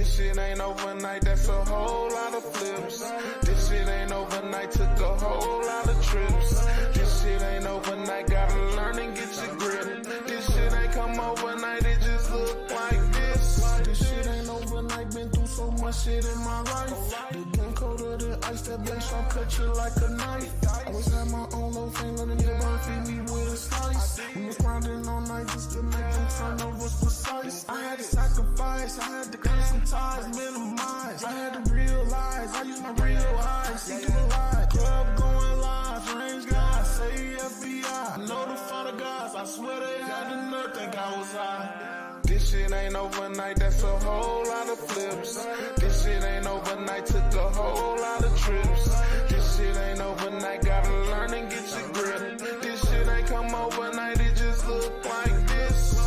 This shit ain't overnight, that's a whole lot of flips. This shit ain't overnight, took a whole lot of trips. This shit ain't overnight, gotta learn and get your grip. This shit ain't come overnight, it just look like this. This shit ain't overnight, been through so much shit in my life. The game colder than ice, that bass I'll cut you like a knife. Always had my own little finger, and the burn feed me with a slice. We was grinding all night just to make them turnovers precise. I had to sacrifice, I had to cut some ties, minimize. I had to realize, I use my real eyes, see through the lie. Club going live, range guys, say FBI. I know the father guys, I swear they had the nerve, think I was high. This shit ain't overnight, that's a whole lot of flips. This shit ain't overnight, took a whole lot of trips. This shit ain't overnight, gotta learn and get your grip. This shit ain't come overnight, it just look like this.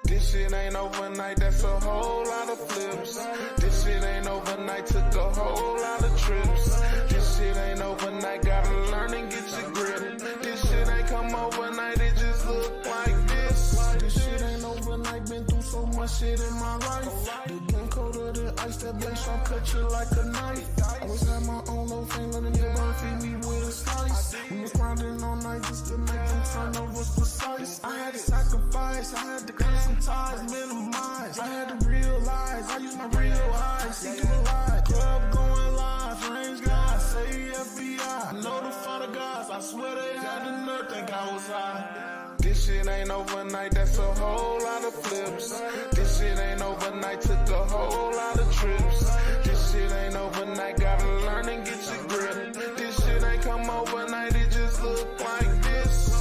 This shit ain't overnight, that's a whole lot of flips. This shit ain't overnight, took a whole lot of trips. This shit ain't overnight, gotta learn and get your grip. This shit ain't come overnight, it just look like this. This shit ain't overnight, been through so much shit in my life. The game colder than ice, that bass I'll cut you like a knife. Always had my own little finger, and the burn feed me with a slice. We was grinding all night just to make them turnovers precise. I had to sacrifice, I had to cut some ties, minimize. I had to realize, I use my real eyes, see through the lie. Club going live, range guys, say FBI. I know the father guys, I swear they had the nerve, think I was high. This shit ain't overnight, that's a whole lot of flips. This shit ain't overnight, took a whole lot of trips. This shit ain't overnight, gotta learn and get your grip. This shit ain't come overnight, it just look like this.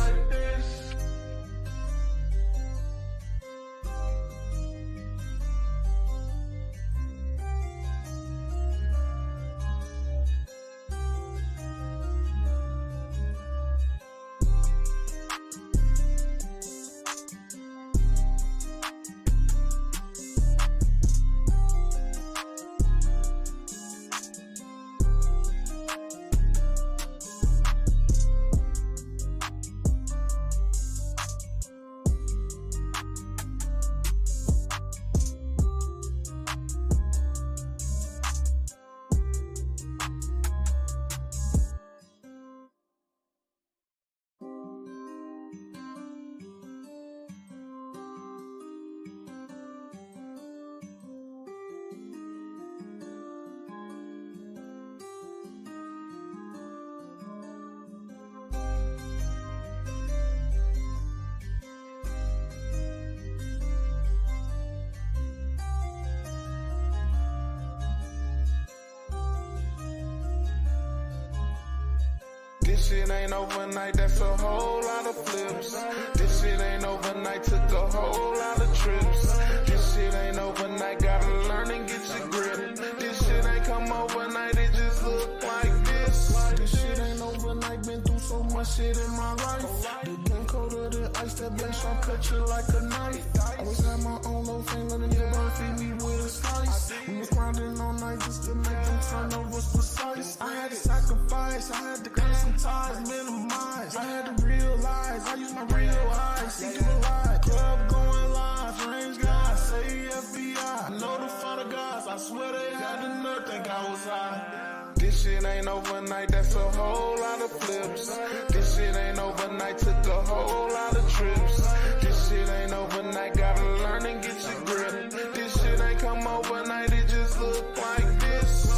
This shit ain't overnight, that's a whole lot of flips. This shit ain't overnight, took a whole lot of trips. This shit ain't overnight, gotta learn and get your grip. This shit ain't come overnight, it just look like this. This shit ain't overnight, been through so much shit in my life. The game colder than ice, that bass I'll cut you like a knife. Always had my own little finger, and the burn feed me with a slice. We was grinding all night just to make them turnovers precise. I had to sacrifice, I had to cut some ties, minimize. I had to realize, I use my real eyes, see through the lie. Club going live, range guys, say FBI. I know the father guys, I swear they had the nerve, think I was high. This This shit ain't overnight, that's a whole lot of flips. This shit ain't overnight, took a whole lot of trips. This shit ain't overnight, gotta learn and get your grip. This shit ain't come overnight, it just look like this.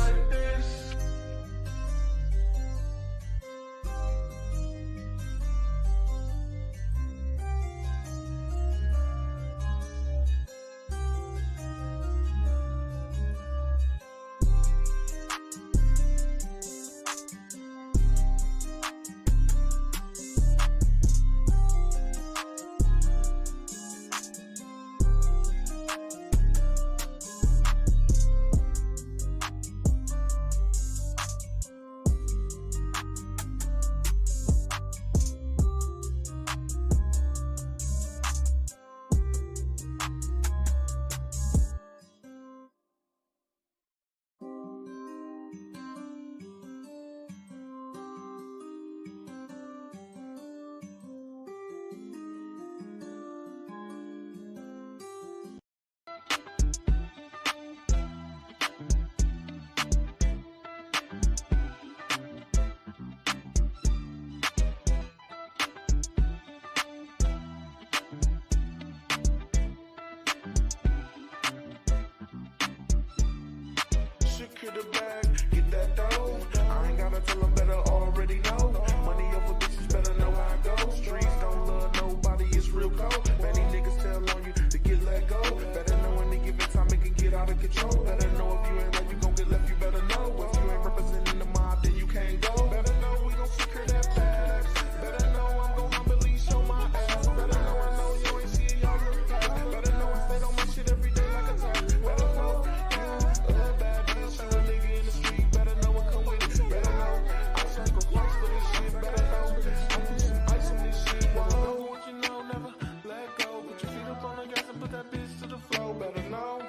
Secure the bag, get that dough. I ain't gotta tell them better, already know. Money over bitches, better know how it goes. Streets don't love nobody, it's real cold. Many niggas tell on you to get let go. Better know any given time it can get out of control. Better know if you ain't right, you gon' get left, you better know. If you ain't representing the mob, then you can't go. Better know we gon' secure that bag. Better know I'm gon' humbly show my ass. Better know I know you ain't see y'all look past. Better know I stay on my shit every day like a top. Better know you a bad bitch, you a nigga in the street. Better know what come with it. Better know I sacrifice for this shit. Better know I put some ice on this shit. Whoa, what you know, never let go. Put your feet up on the gas and put that bitch to the floor. Better know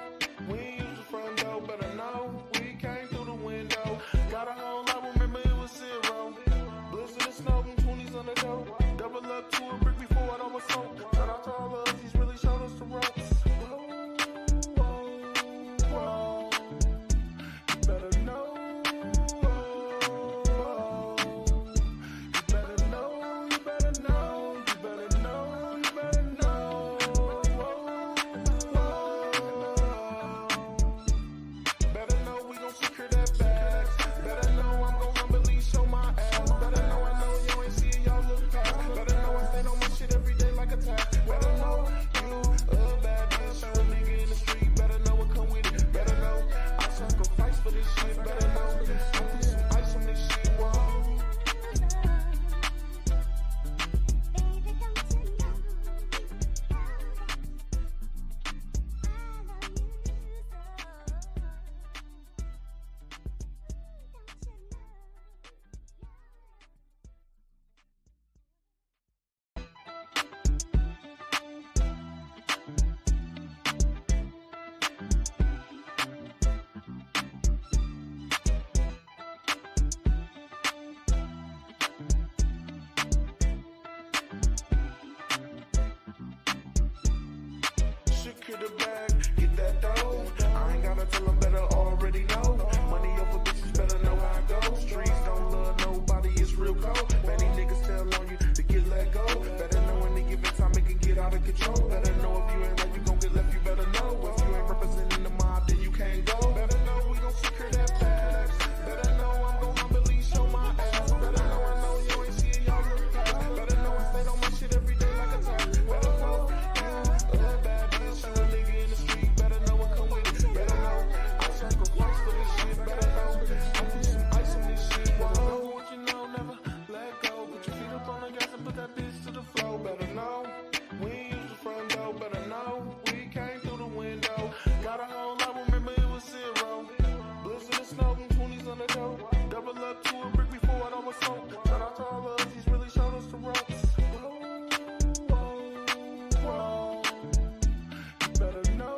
we ain't use the front door. Better know we came through the window. Got a whole lot, remember it was zero. Blizzard and snow, 20s on the dough. Double up to a brick before it almost sold. Shout out to all of us, he's really showed us the ropes. Whoa, whoa, whoa. You better know. You better know, you better know, you better know, you better know. Better know we gon' secure that bag. Better know I'm gon' humbly show my ass. Better know I know you ain't see y'all look past. Better know I stay on my shit every day like a tap. Better know you a bad bitch, you a nigga in the street. Better know what come with it. Better know I sacrifice for this shit. Better know I put some ice on this shit. Whoa. Secure the bag, get that dough. I ain't gotta tell them better, already know. Money over bitches, better know how it goes. Streets don't love nobody, it's real cold. Many niggas tell on you to get let go. Better know any given time it can get out of control. Better know if you ain't right, you gon' get left, you better know. If you ain't representing the mob, then you can't go. Better know we gon' secure that bag. Better know I'm gon' humbly show my ass. Better know I know you ain't see y'all look past. Better know I stay on my shit every day like a top. Better know you a bad bitch, you a nigga in the street. Better know what come with it. Better know I sacrifice for this shit. Better know I put some ice on this shit. Whoa, what you know, never let go. Put your feet up on the gas and put that bitch to the floor. Better know we ain't use the front door. Better know we came through the window. Got a whole lot, remember it was zero. Blizzard and snow, 20s on the dough. Double up to a brick before it almost sold. Shout out to all of us, he's really showed us the ropes. Whoa, whoa, whoa. You better know.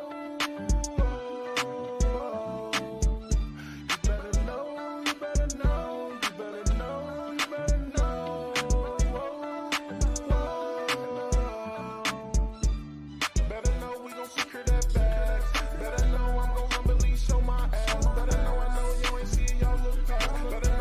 You better know, you better know, you better know, you better know. Better know we gon' secure that bag. Better know I'm gon' humbly show my ass. Better know I know you ain't see y'all look past. Better know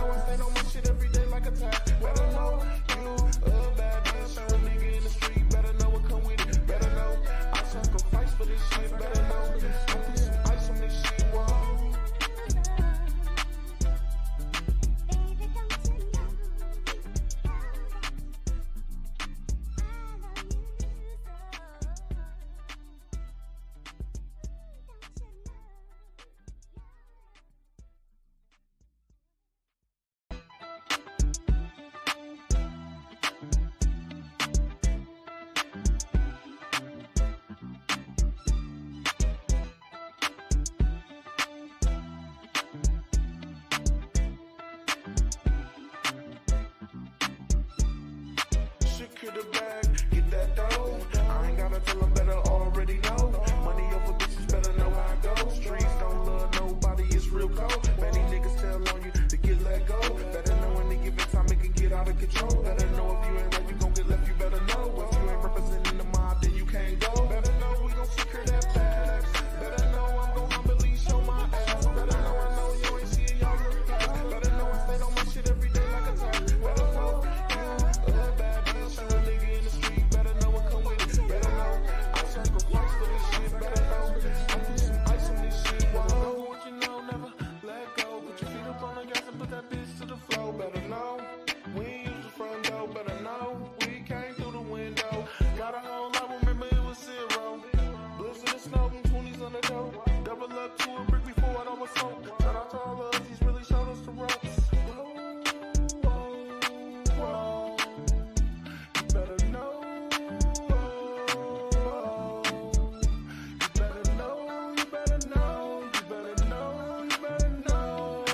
Secure the bag, get that dough. I ain't gotta tell them better, already know. Money over bitches, better know how it goes. Streets don't love nobody, it's real cold. Many niggas tell on you to get let go. Better know any given time it can get out of control. Better know if you ain't right, you gon' get left, you better know. If you ain't representing the mob, then you can't go. Better know we gon' secure that bag. Better know I'm gon' humbly show my ass. Better know I know you ain't seeing y'all look past. Better know I stayed on my shit every day like a tax. Better know you a bad bitch, you a nigga in the street. Better know what come with it. Better know I sacrifice for this shit. Better know I put some ice on this shit. Better know what you know, never let go. Put your feet up on the gas and put that bitch to the floor. Better know we ain't use the front door. Better know we came through the window. Got a whole lot, remember it was zero. Blizzard and snow, 20s on the dough. Double up to a brick before I was soaked. Shout out to all of us, he's really showed us the ropes. Whoa. You better know. You better know, you better know, you better know, you better know.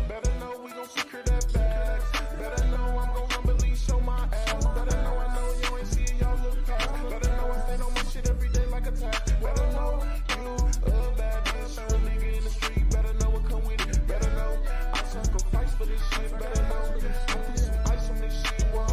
Better know we gon' secure that bag. Better know I'm gon' humbly show my ass. Better know I know you ain't seeing y'all look past. Better know I stayed on my shit every day like a tax. Better know you a bad bitch, you a nigga in the street. Better know what come with it. Better know I sacrifice for this shit. Better know I put some ice on this shit. Whoa.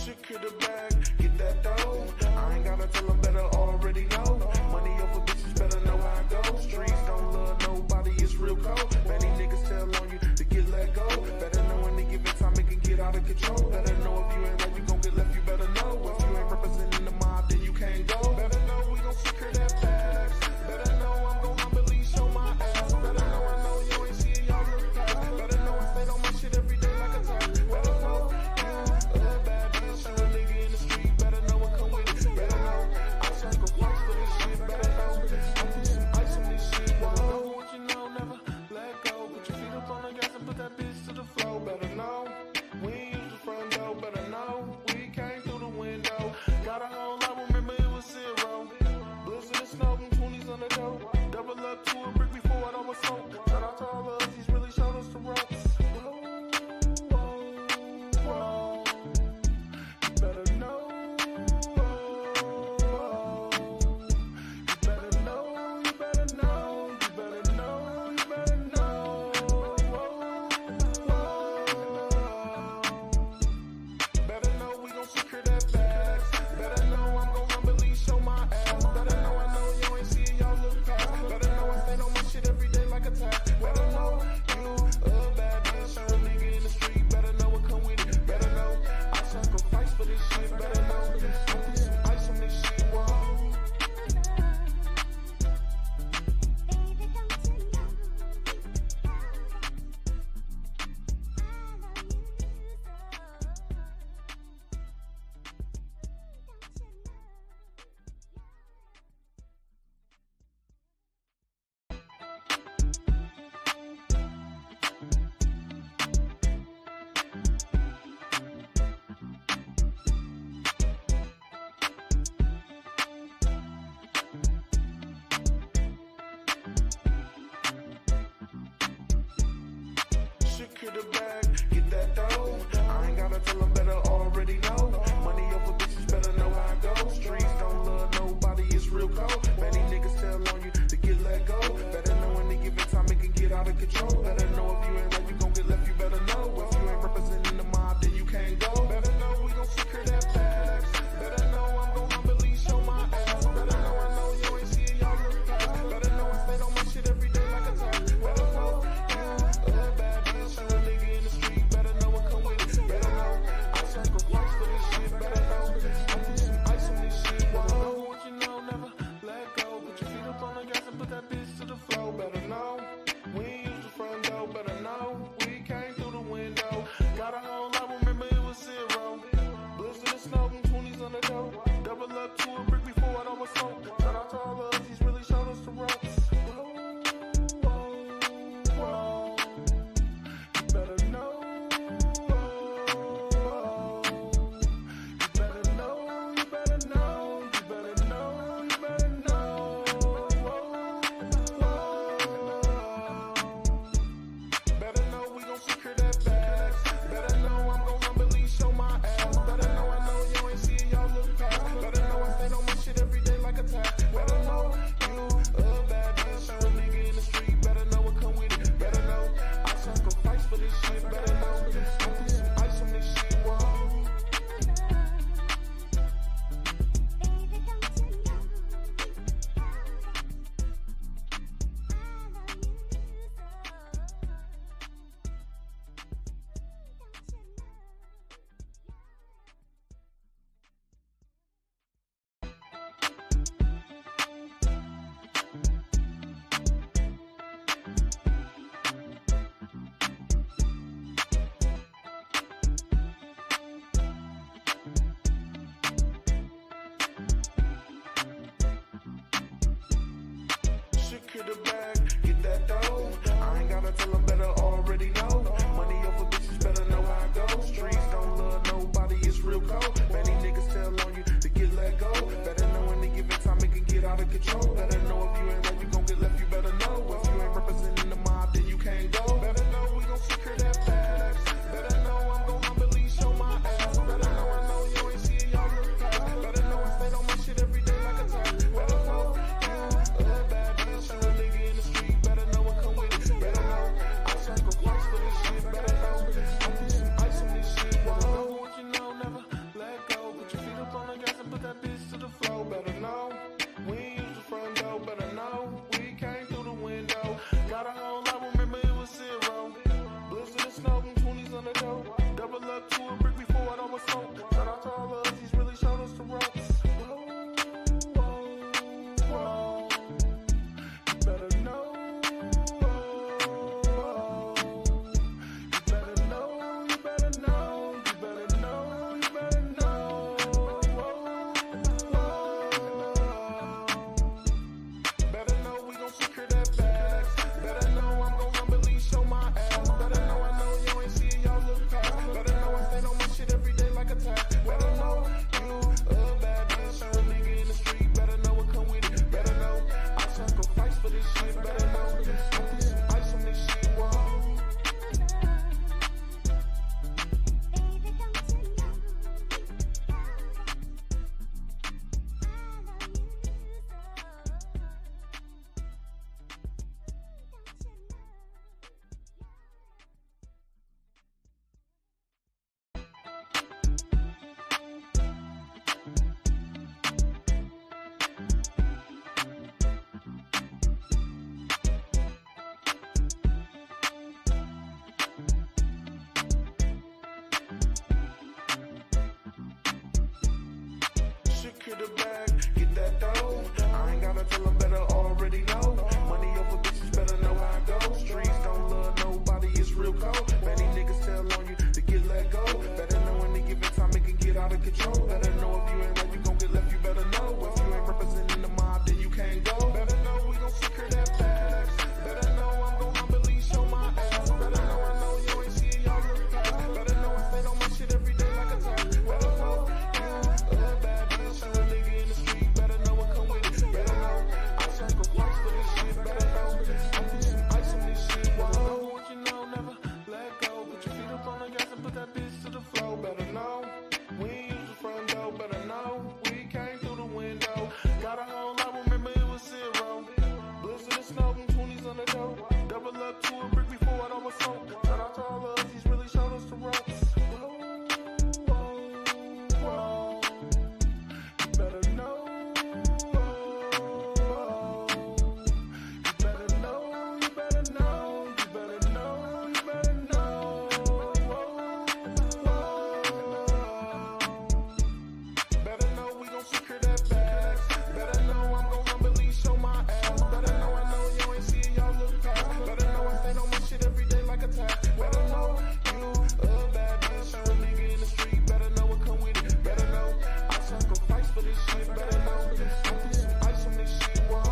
Secure the bag, get that dough. I ain't gotta tell them better, already know. Money over bitches, better know how it goes. Streets don't love nobody, it's real cold. Many niggas tell on you to get let go. Better know any given time it can get out of control. Better know if you ain't right, you gon' get left, you better know. If you ain't representing the mob, then you can't go. Better know we gon' secure that bag. Better know I'm gon' humbly show my ass. Better know I know you ain't seeing y'all look past. Better know I stayed on my shit every day like a tax. Better know you a bad bitch, you a nigga in the street. Better know what come with it. Better know I sacrifice for this shit. Better know I put some ice on this shit. Whoa. Know what you know, never let go. Put your feet up on the gas and put that bitch to the floor. Better know we ain't use the front door. Better know we came through the window. Got a whole lot, remember it was zero. Blizzard and snow, 20s on the dough. Double up to a brick before I was soaked. Shout out to all of us, he's really showed us the ropes. Whoa. You better know. You better know, you better know, you better know, you better know. Better know we gon' secure that bag. Better know I'm gon' humbly show my ass. Better know I know you ain't seeing y'all look past. Better know I stayed on my shit every day like a tax. Better know you a bad bitch, you a nigga in the street. Better know what come with it. Better know I sacrifice for this shit. Better know I put some ice on this shit. Whoa. Secure the bag, get that dough. I ain't gotta tell them better, already know. Money over bitches, better know how it goes. Streets don't love nobody, it's real cold. Many niggas tell on you to get let go. Better know any given time it can get out of control. Better know if you ain't right, you gon' get left, you better know. If you ain't representing the mob, then you can't go. Better know we gon' secure that bag. Better know I'm gon' humbly show my ass. Better know I know you ain't seeing y'all look past. Better know I stayed on my shit every day like a tax. Better know you a bad bitch, you a nigga in the street. Better know what come with it. Better know I sacrifice for this shit. Better know I put some ice on this shit. Whoa. Know what you know, never let go. control. Better know if you ain't right, you gon' get left, you better know. If you ain't representing the mob, then you can't go. Better know we gon' secure that bag. Better know I'm gon' humbly show my ass. Better know I know you ain't seeing y'all look past. Better know I stay on my shit every day like a tax. Better know you a bad bitch, you a nigga in the street. Better know what come with it. Better know I sacrifice for this shit. Better know I put some ice on this shit. Better know what you know, never let go. Put your feet up on the gas and put that bitch to the floor. Better know we ain't use the front door. Better know we came through the window. Got a whole lot, remember it was zero. Blizzard and snow, 20s on the dough. Double up to a brick before it almost soaked. Shout out to all of us, he's really showed us the ropes. Whoa, you better know. You better know, you better know, you better know, you better know. Better know we gon' secure that bag. Better know I'm gon' humbly show my ass. Better know I know you ain't seeing y'all look past. Better know I stay on my shit every day like a tax. Better know you a bad bitch, you a nigga in the street. Better know what come with it. Better know I sacrifice for this shit. Better know I put some ice on this shit. Whoa. Secure the bag, get that dough. I ain't gotta tell them, better already know. Money over bitches, better know how it goes. Streets don't love nobody, it's real cold. Many niggas tell on you to get let go. Better know any given time it can get out of control. Better know if you ain't right, you gon' get left, you better know. If you ain't representing the mob, then you can't go. Better know we gon' secure that bag. Better know I'm gon' humbly show my ass. Better know I know you ain't seeing y'all look past. Better know I stay on my shit every day like a tax. Better know you a bad bitch, you a nigga in the street. Better know what come with it. Better know I sacrifice for this shit. Better know I put some ice on this shit. Better know what you know, never let go. Put your feet up on the gas and put that bitch to the floor. Better know we ain't use the front door. Better know we came through the window. Got a whole lot, remember it was zero. Blizzard and snow, 20s on the dough. Double up to a brick before it almost soaked. Shout out to all of us, he's really showed us the ropes. Whoa. You better know. You better know, you better know, you better know, you better know. Better know we gon' secure that bag. Better know I'm gon' humbly show my ass. Better know I know you ain't seeing y'all look past. Better know I stay on my shit every day like a tax. Better know you a bad bitch, you a nigga in the street. Better know what come with it. Better know I sacrifice for this shit. Better know I put some ice on this shit. Whoa.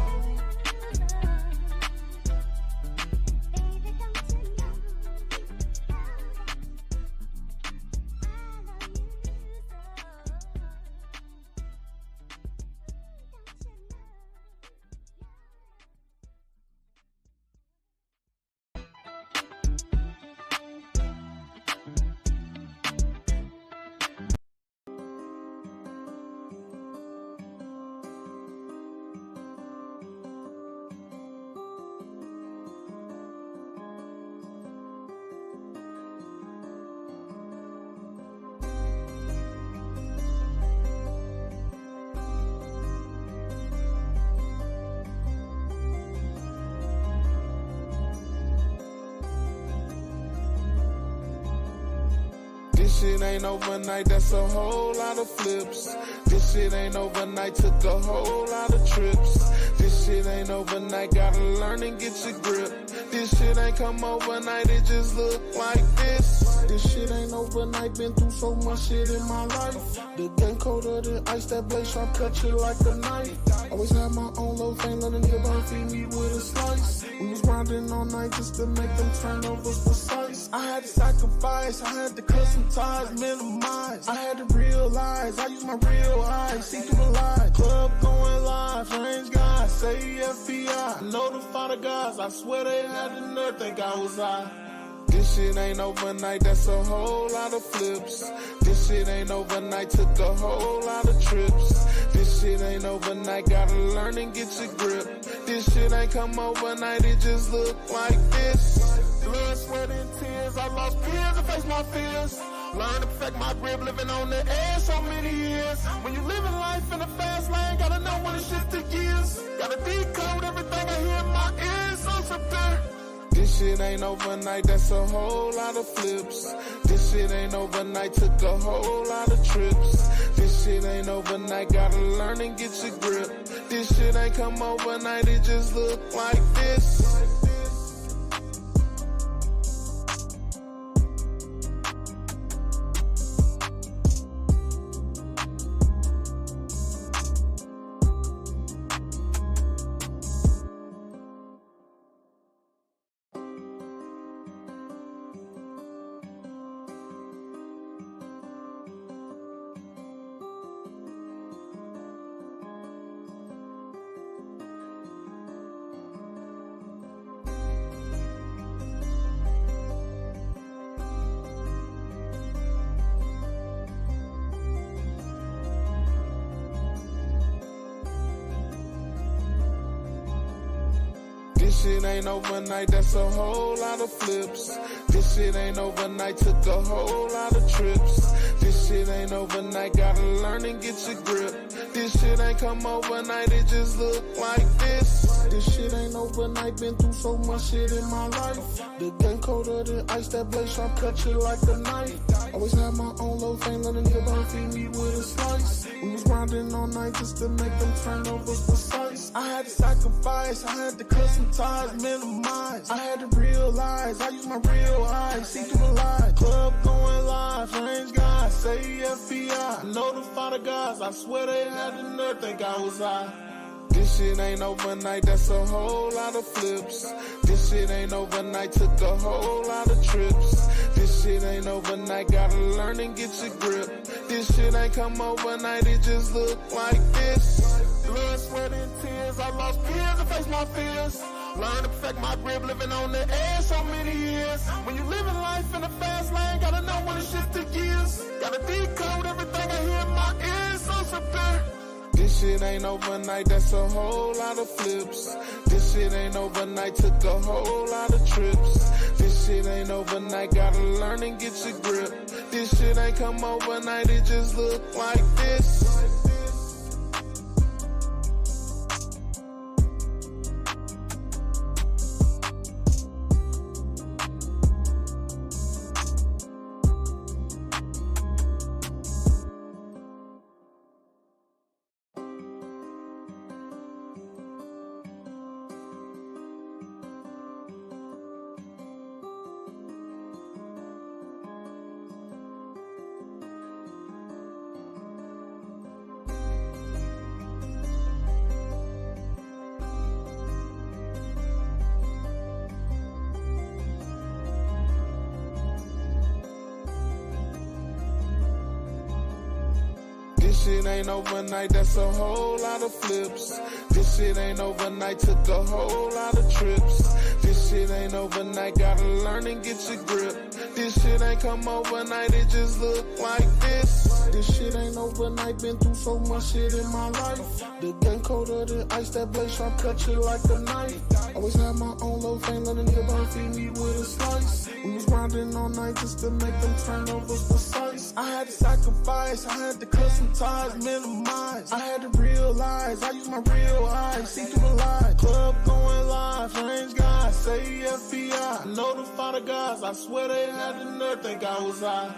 This shit ain't overnight, that's a whole lot of flips. This shit ain't overnight, took a whole lot of trips. This shit ain't overnight, gotta learn and get your grip. This shit ain't come overnight, it just look like this. This shit ain't overnight, been through so much shit in my life. The game colder than ice, that blade sharp, cut you like a knife. Always had my own little thing, let a nigga bone feed me with a slice. We was grinding all night just to make them turnovers precise. I had to sacrifice, I had to cut some ties, minimize. I had to realize, I use my real eyes, see through the lies. Club going live, strange guys. say FBI. Notify the guys, I swear they had the nerve, think I was high. This shit ain't overnight, that's a whole lot of flips. This shit ain't overnight, took a whole lot of trips. This shit ain't overnight, gotta learn and get your grip. This shit ain't come overnight, it just look like this. Blood, sweat, and tears, I lost peers and faced my fears. Learn to perfect my grip, living on the edge so many years. When you living life in the fast lane, gotta know when to shift the gears. Gotta decode everything I hear in my ears, so severe. This shit ain't overnight, that's a whole lot of flips. This shit ain't overnight, took a whole lot of trips. This shit ain't overnight, gotta learn and get your grip. This shit ain't come overnight, it just look like this. This shit ain't overnight, that's a whole lot of flips. This shit ain't overnight, took a whole lot of trips. This shit ain't overnight, gotta learn and get your grip. This shit ain't come overnight, it just look like this. This shit ain't overnight, been through so much shit in my life. The game colder than ice, that blade sharp cut you like a knife. Always had my own low fame, let a nigga don't feed me with a slice. We was grinding all night just to make them turnovers precise. I had to sacrifice, I had to cut some ties, minimize. I had to realize, I use my real eyes, see through the lies. Club going live, strange guys, say FBI. Notify the guys, I swear they had the nerve, think I was high. This shit ain't overnight, that's a whole lot of flips. This shit ain't overnight, took a whole lot of trips. This shit ain't overnight, gotta learn and get your grip. This shit ain't come overnight, it just look like this. Blood, sweat, and tears, I lost peers and faced my fears. Learn to perfect my grip, living on the edge so many years. When you living life in the fast lane, gotta know when to shift the gears. Gotta decode everything I hear in my ears, so severe. This shit ain't overnight, that's a whole lot of flips. This shit ain't overnight, took a whole lot of trips. This shit ain't overnight, gotta learn and get your grip. This shit ain't come overnight, it just look like this. This shit ain't overnight, that's a whole lot of flips. This shit ain't overnight, took a whole lot of trips. This shit ain't overnight, gotta learn and get your grip. This shit ain't come overnight, it just look like this. This shit ain't overnight, been through so much shit in my life. The game colder than ice, that blade sharp cut you like a knife. Always had my own low fame, let a nigga don't feed me with a slice. We was grinding all night just to make them turnovers precise. I had to sacrifice, I had to cut some ties, minimize. I had to realize, I use my real eyes, see through the lies. Club going live, strange guys, say FBI. Notify the guys, I swear they had the nerve, think I was high.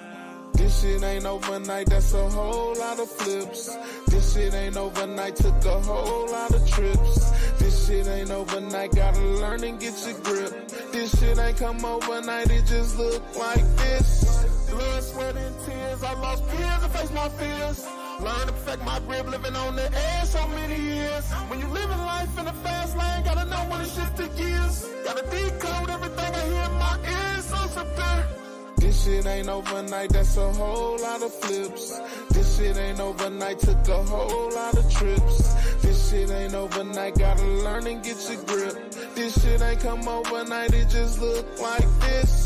This shit ain't overnight, that's a whole lot of flips. This shit ain't overnight, took a whole lot of trips. This shit ain't overnight, gotta learn and get your grip. This shit ain't come overnight, it just look like this. Blood, sweat, and tears, I lost peers and faced my fears. Learn to perfect my grip, living on the edge so many years. When you living life in the fast lane, gotta know when to shift the gears. Gotta decode everything I hear in my ears, so severe. This This shit ain't overnight, that's a whole lot of flips. This shit ain't overnight, took a whole lot of trips. This shit ain't overnight, gotta learn and get your grip. This shit ain't come overnight, it just look like this.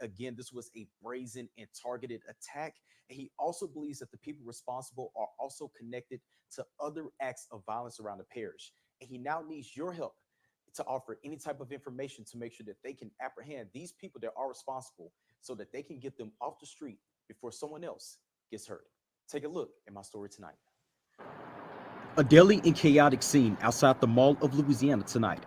Again, this was a brazen and targeted attack. And he also believes that the people responsible are also connected to other acts of violence around the parish. And he now needs your help to offer any type of information to make sure that they can apprehend these people that are responsible so that they can get them off the street before someone else gets hurt. Take a look at my story tonight. A deadly and chaotic scene outside the Mall of Louisiana tonight.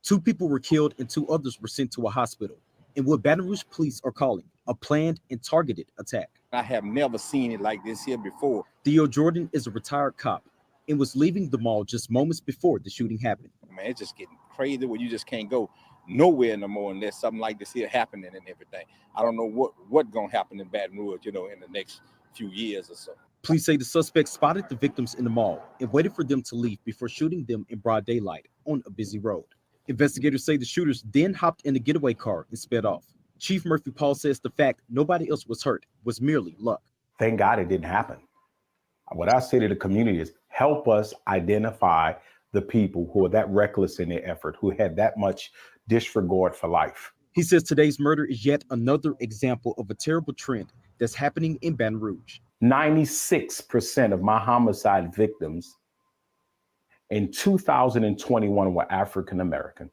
2 people were killed and 2 others were sent to a hospital in what Baton Rouge police are calling a planned and targeted attack. I have never seen it like this here before. Theo Jordan is a retired cop and was leaving the mall just moments before the shooting happened. Man, it's just getting crazy where you just can't go nowhere no more unless something like this here happening and everything. I don't know what gonna happen in Baton Rouge, in the next few years or so. Police say the suspects spotted the victims in the mall and waited for them to leave before shooting them in broad daylight on a busy road. Investigators say the shooters then hopped in a getaway car and sped off. Chief Murphy Paul says the fact nobody else was hurt was merely luck. Thank God it didn't happen. What I say to the community is help us identify the people who are that reckless in their effort, who had that much disregard for life. He says today's murder is yet another example of a terrible trend that's happening in Baton Rouge. 96% of my homicide victims in 2021 were African American.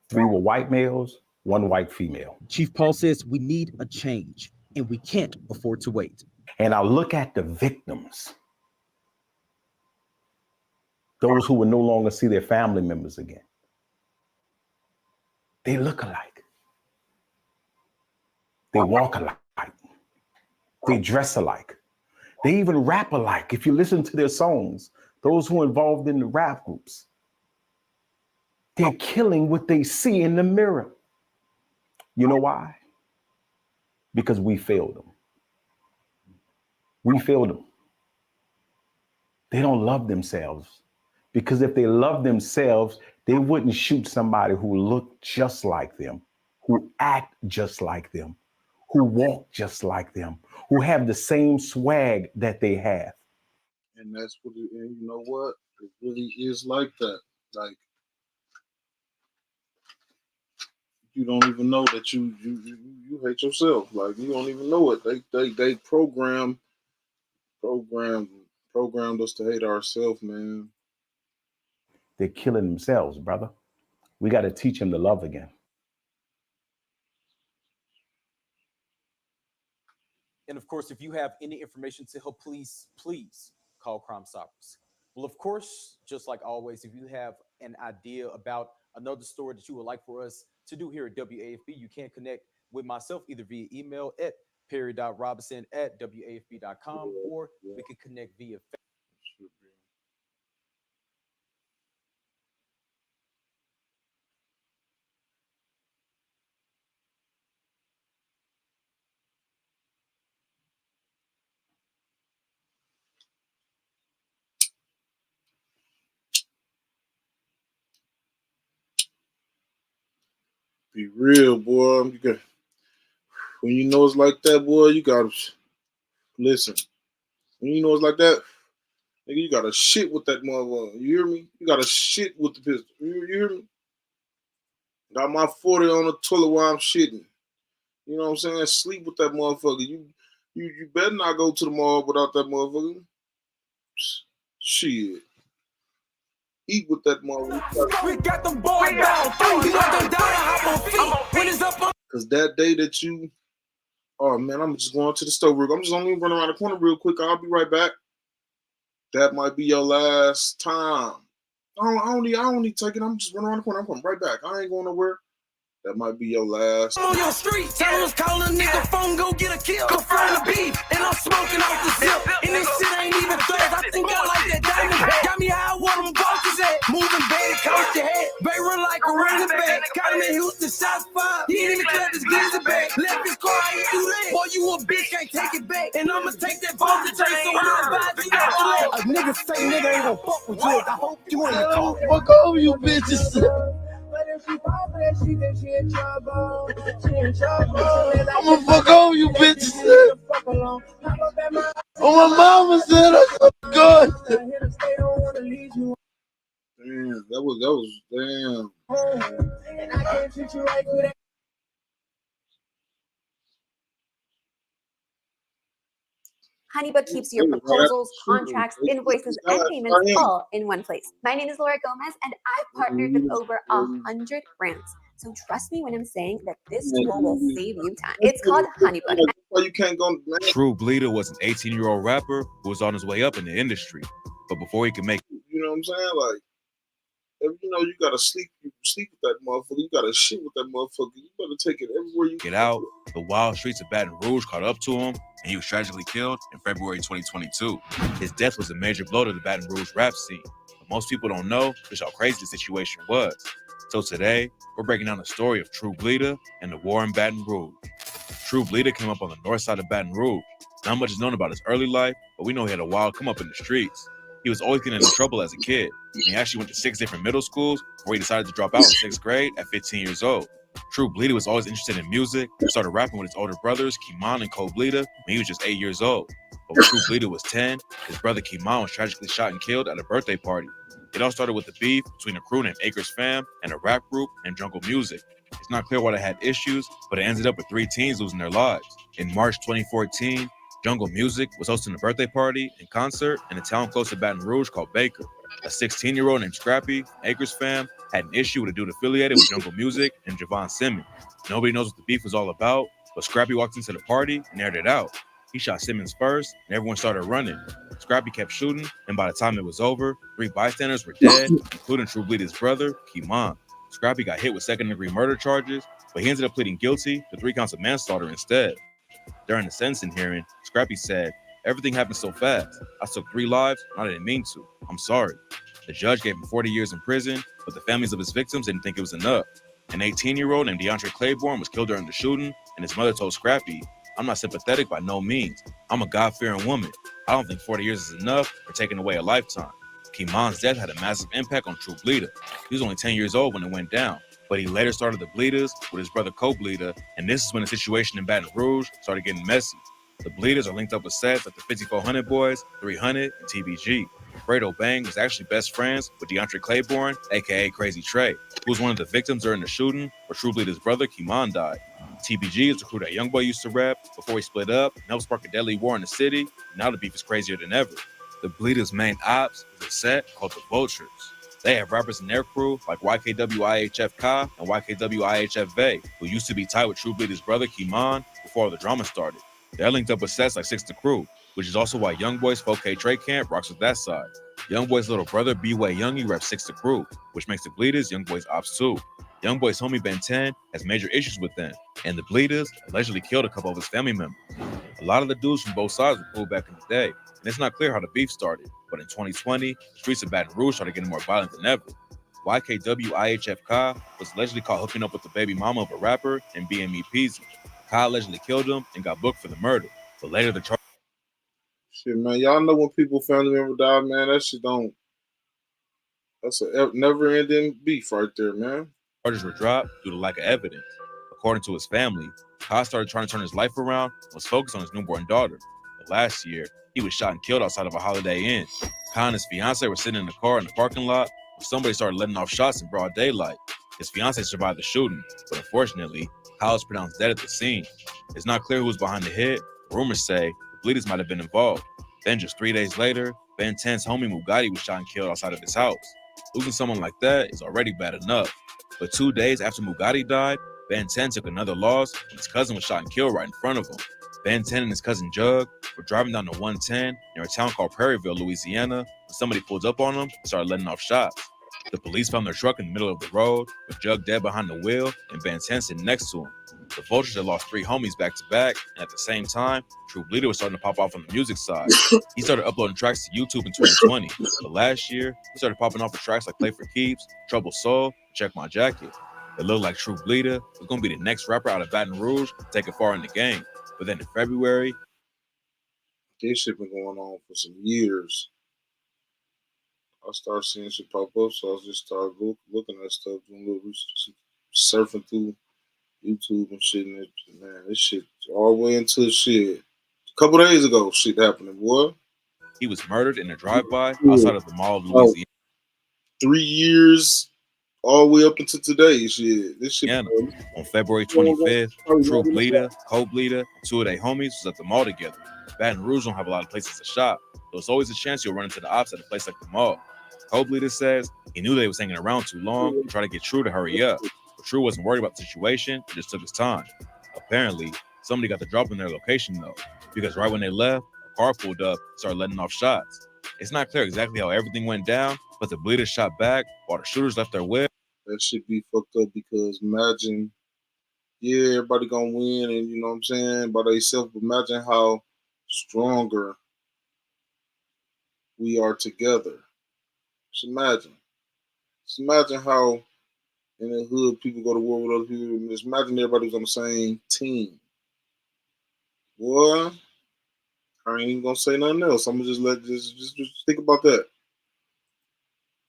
3 were white males, 1 white female. Chief Paul says we need a change and we can't afford to wait. And I look at the victims, those who will no longer see their family members again. They look alike. They walk alike. They dress alike. They even rap alike. If you listen to their songs, those who are involved in the rap groups, they're killing what they see in the mirror. You know why? Because we failed them. We failed them. They don't love themselves. Because if they love themselves, they wouldn't shoot somebody who looked just like them, who act just like them, who walk just like them, who have the same swag that they have. And that's what it, and you know what? It really is like that. Like, you don't even know that you hate yourself. Like, you don't even know it. They programmed us to hate ourselves, man. They're killing themselves, brother. We got to teach them to love again. And of course, if you have any information to help, please call Crime Stoppers. Well, of course, just like always, if you have an idea about another story that you would like for us to do here at WAFB, you can connect with myself either via email at perry.robinson@wafb.com, or we can connect via Facebook. Be real, boy. When you know it's like that, boy, you gotta listen. When you know it's like that, nigga, you gotta shit with that motherfucker. You hear me? You gotta shit with the pistol. You hear me? Got my 40 on the toilet while I'm shitting. You know what I'm saying? Sleep with that motherfucker. You better not go to the mall without that motherfucker. Shit. Eat with that motherfucker. We got them boys down. Cause that day that you, oh man, I'm just going to the store. I'm just only running around the corner real quick. I'll be right back. That might be your last time. I don't need taking. I'm just running around the corner. I'm coming right back. I ain't going nowhere. That might be your last. I'm on your street, tell us call a nigga phone, go get a kill. Confirm the beef, and I'm smoking off the zip. And this shit ain't even threats. I think I like that diamond pack. Got me how I want them vultures at. Moving baby, coach your head. Baby like a running back. Got him in Houston, shots fired. He ain't even clear this glizzy back. Left his car, I ain't do that. Boy, you a bitch, can't take it back. And I'ma take that vulture chase, so I advise you not to let. A nigga say nigga ain't gon' fuck with you. I hope you ain't car. Fuck over you bitches. But if she pop that, she think she in trouble. She in trouble. I'ma fuck over you bitches. Oh, my mama said I'm good. Damn, that was damn. And I can't treat you right with that. HoneyBook keeps your proposals, contracts, invoices, and payments all in one place. My name is Laura Gomez, and I've partnered with over 100 brands. So trust me when I'm saying that this tool will save you time. It's called HoneyBook. Why you can't go? Truebleeda was an 18-year-old rapper who was on his way up in the industry. But before he could make, You know what I'm saying? Like, if you know you gotta sleep with that motherfucker. You gotta shit with that motherfucker. You better take it everywhere you get out, the wild streets of Baton Rouge caught up to him, and he was tragically killed in February 2022. His death was a major blow to the Baton Rouge rap scene. But most people don't know just how crazy the situation was. So today, we're breaking down the story of Truebleeda and the war in Baton Rouge. Truebleeda came up on the north side of Baton Rouge. Not much is known about his early life, but we know he had a wild come up in the streets. He was always getting into trouble as a kid, and he actually went to 6 different middle schools before he decided to drop out in 6th grade at 15 years old. Truebleeda was always interested in music and started rapping with his older brothers, Kimon and Truebleeda, when he was just 8 years old. But when Truebleeda was 10, his brother Kimon was tragically shot and killed at a birthday party. It all started with a beef between a crew named Acres Fam and a rap group named Jungle Music. It's not clear why they had issues, but it ended up with 3 teens losing their lives. In March 2014, Jungle Music was hosting a birthday party and concert in a town close to Baton Rouge called Baker. A 16-year-old named Scrappy, Acres Fam, had an issue with a dude affiliated with Jungle Music and Javon Simmons. Nobody knows what the beef was all about, but Scrappy walked into the party and aired it out. He shot Simmons first, and everyone started running. Scrappy kept shooting, and by the time it was over, 3 bystanders were dead, including Truebleeda's brother, Kimon. Scrappy got hit with second-degree murder charges, but he ended up pleading guilty to 3 counts of manslaughter instead. During the sentencing hearing, Scrappy said, "Everything happened so fast. I took 3 lives, and I didn't mean to. I'm sorry." The judge gave him 40 years in prison, but the families of his victims didn't think it was enough. An 18-year-old named DeAndre Claiborne was killed during the shooting, and his mother told Scrappy, "I'm not sympathetic by no means. I'm a God-fearing woman. I don't think 40 years is enough for taking away a lifetime." Kimon's death had a massive impact on Truebleeda. He was only 10 years old when it went down, but he later started the Bleeders with his brother Truebleeda, and this is when the situation in Baton Rouge started getting messy. The Bleeders are linked up with sets like the 5400 Boys, 300, and TBG. Fredo Bang was actually best friends with DeAndre Claiborne, aka Crazy Trey, who was one of the victims during the shooting where Truebleeda's brother Kimon died. TBG is the crew that Youngboy used to rap before he split up and helped spark a deadly war in the city, and now the beef is crazier than ever. The Bleeders' main ops is a set called the Vultures. They have rappers in their crew like YKWIHF Ka and YKWIHF Vay, who used to be tied with Truebleeda's brother Kimon before all the drama started. They're linked up with sets like 6 the Crew, which is also why Youngboy's 4K Trey Camp rocks with that side. Youngboy's little brother B-Way Youngie reps 6 the Crew, which makes the Bleeders Youngboy's ops too. Youngboy's homie Ben 10 has major issues with them, and the Bleeders allegedly killed a couple of his family members. A lot of the dudes from both sides were cool back in the day, and it's not clear how the beef started, but in 2020, the streets of Baton Rouge started getting more violent than ever. YKWIHF Ka was allegedly caught hooking up with the baby mama of a rapper named BME Peasy. Ka allegedly killed him and got booked for the murder, but later the charge. Shit, man, y'all know when people family member die, man, that shit don't. That's a never-ending beef right there, man. Charges were dropped due to lack of evidence. According to his family, Ka started trying to turn his life around and was focused on his newborn daughter. But last year, he was shot and killed outside of a Holiday Inn. Ka and his fiance were sitting in the car in the parking lot when somebody started letting off shots in broad daylight. His fiance survived the shooting, but unfortunately, Ka was pronounced dead at the scene. It's not clear who was behind the hit. Rumors say the Bleeders might have been involved. Then just 3 days later, Ben 10's homie Mugatti was shot and killed outside of his house. Losing someone like that is already bad enough. But 2 days after Mugatti died, Ben 10 took another loss when his cousin was shot and killed right in front of him. Ben 10 and his cousin Jug were driving down the 110 near a town called Prairieville, Louisiana, when somebody pulled up on them and started letting off shots. The police found their truck in the middle of the road, with Jug dead behind the wheel and Van Ten sitting next to him. The Vultures had lost 3 homies back to back, and at the same time, Truebleeda was starting to pop off on the music side. He started uploading tracks to YouTube in 2020, but last year, he started popping off with tracks like Play for Keeps, Trouble Soul, Check My Jacket. It looked like Truebleeda was going to be the next rapper out of Baton Rouge to take it far in the game. But then in February, this shit been going on for some years. I started seeing shit pop up, so I just started looking at stuff, doing a little research, surfing through YouTube and shit. And man, this shit all the way into shit. A couple days ago, shit happening, boy. he was murdered in a drive-by outside of the Mall of Louisiana. 3 years, all the way up until today. Shit, this shit. On February 25th, Truebleeda, Co-Bleeda, and 2 of their homies was at the mall together. Baton Rouge don't have a lot of places to shop, so there's always a chance you'll run into the ops at a place like the mall. Co-Bleeda says he knew they was hanging around too long and tried to get True to hurry up. But True wasn't worried about the situation, he just took his time. Apparently, somebody got the drop in their location though, because right when they left, a car pulled up and started letting off shots. It's not clear exactly how everything went down, but the bleeders shot back while the shooters left their whip. That shit be fucked up because imagine, yeah, everybody gonna win and you know what I'm saying, by themselves, but imagine how stronger we are together. Just imagine how in the hood people go to war with other people. Just imagine everybody was on the same team. Boy, I ain't even gonna say nothing else. I'm gonna just think about that.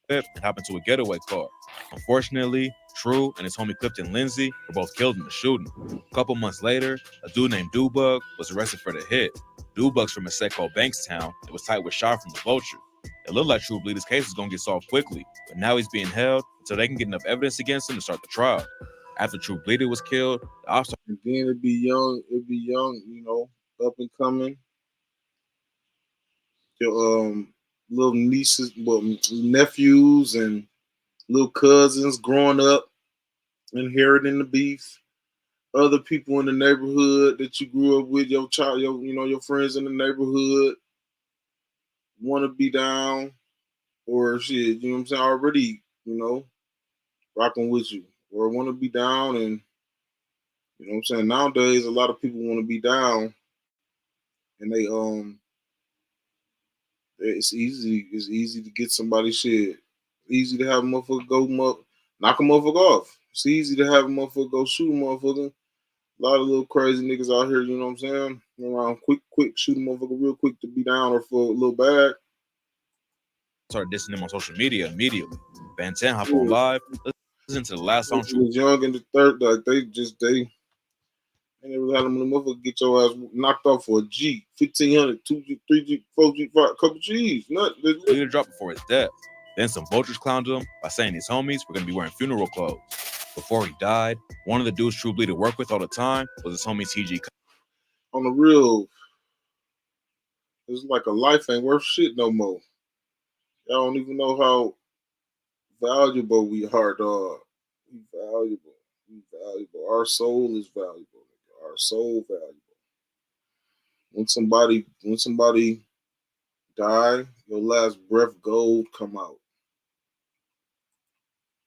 And hop into a getaway car. Unfortunately, True and his homie Clifton Lindsay were both killed in the shooting. A couple months later, a dude named Dubug was arrested for the hit. Dubug's from a set called Bankstown and was tight with Shaw from the Vulture. It looked like Truebleeda's case was going to get solved quickly, but now he's being held until they can get enough evidence against him to start the trial. After Truebleeda was killed, the ops and then it'd be young, you know, up and coming. Your little nieces, well, nephews and little cousins growing up, inheriting the beef. Other people in the neighborhood that you grew up with, your child, your friends in the neighborhood want to be down or shit, you know what I'm saying, already, rocking with you or want to be down. And, you know what I'm saying, nowadays, a lot of people want to be down and it's easy to get somebody shit. Easy to have a motherfucker knock a motherfucker off. It's easy to have a motherfucker go shoot a motherfucker. A lot of little crazy niggas out here, you know what I'm saying? Around quick, shoot a motherfucker real quick to be down or for a little bag. Started dissing him on social media immediately. Van Ten hop on live. Listen to the last song. He was young in the third, like they never had them in the motherfucker get your ass knocked off for a G, 1,500, 2G, 3G, 4G, 5, couple G's. Nothing. Leader dropped before his death. Then some vultures clowned him by saying his homies were going to be wearing funeral clothes. Before he died, one of the dudes Truebleeda worked with all the time was his homie TG. On the real, it's like a life ain't worth shit no more. Y'all don't even know how valuable we are, dog. We valuable. Our soul is valuable. Our soul valuable. When somebody die, your last breath gold come out.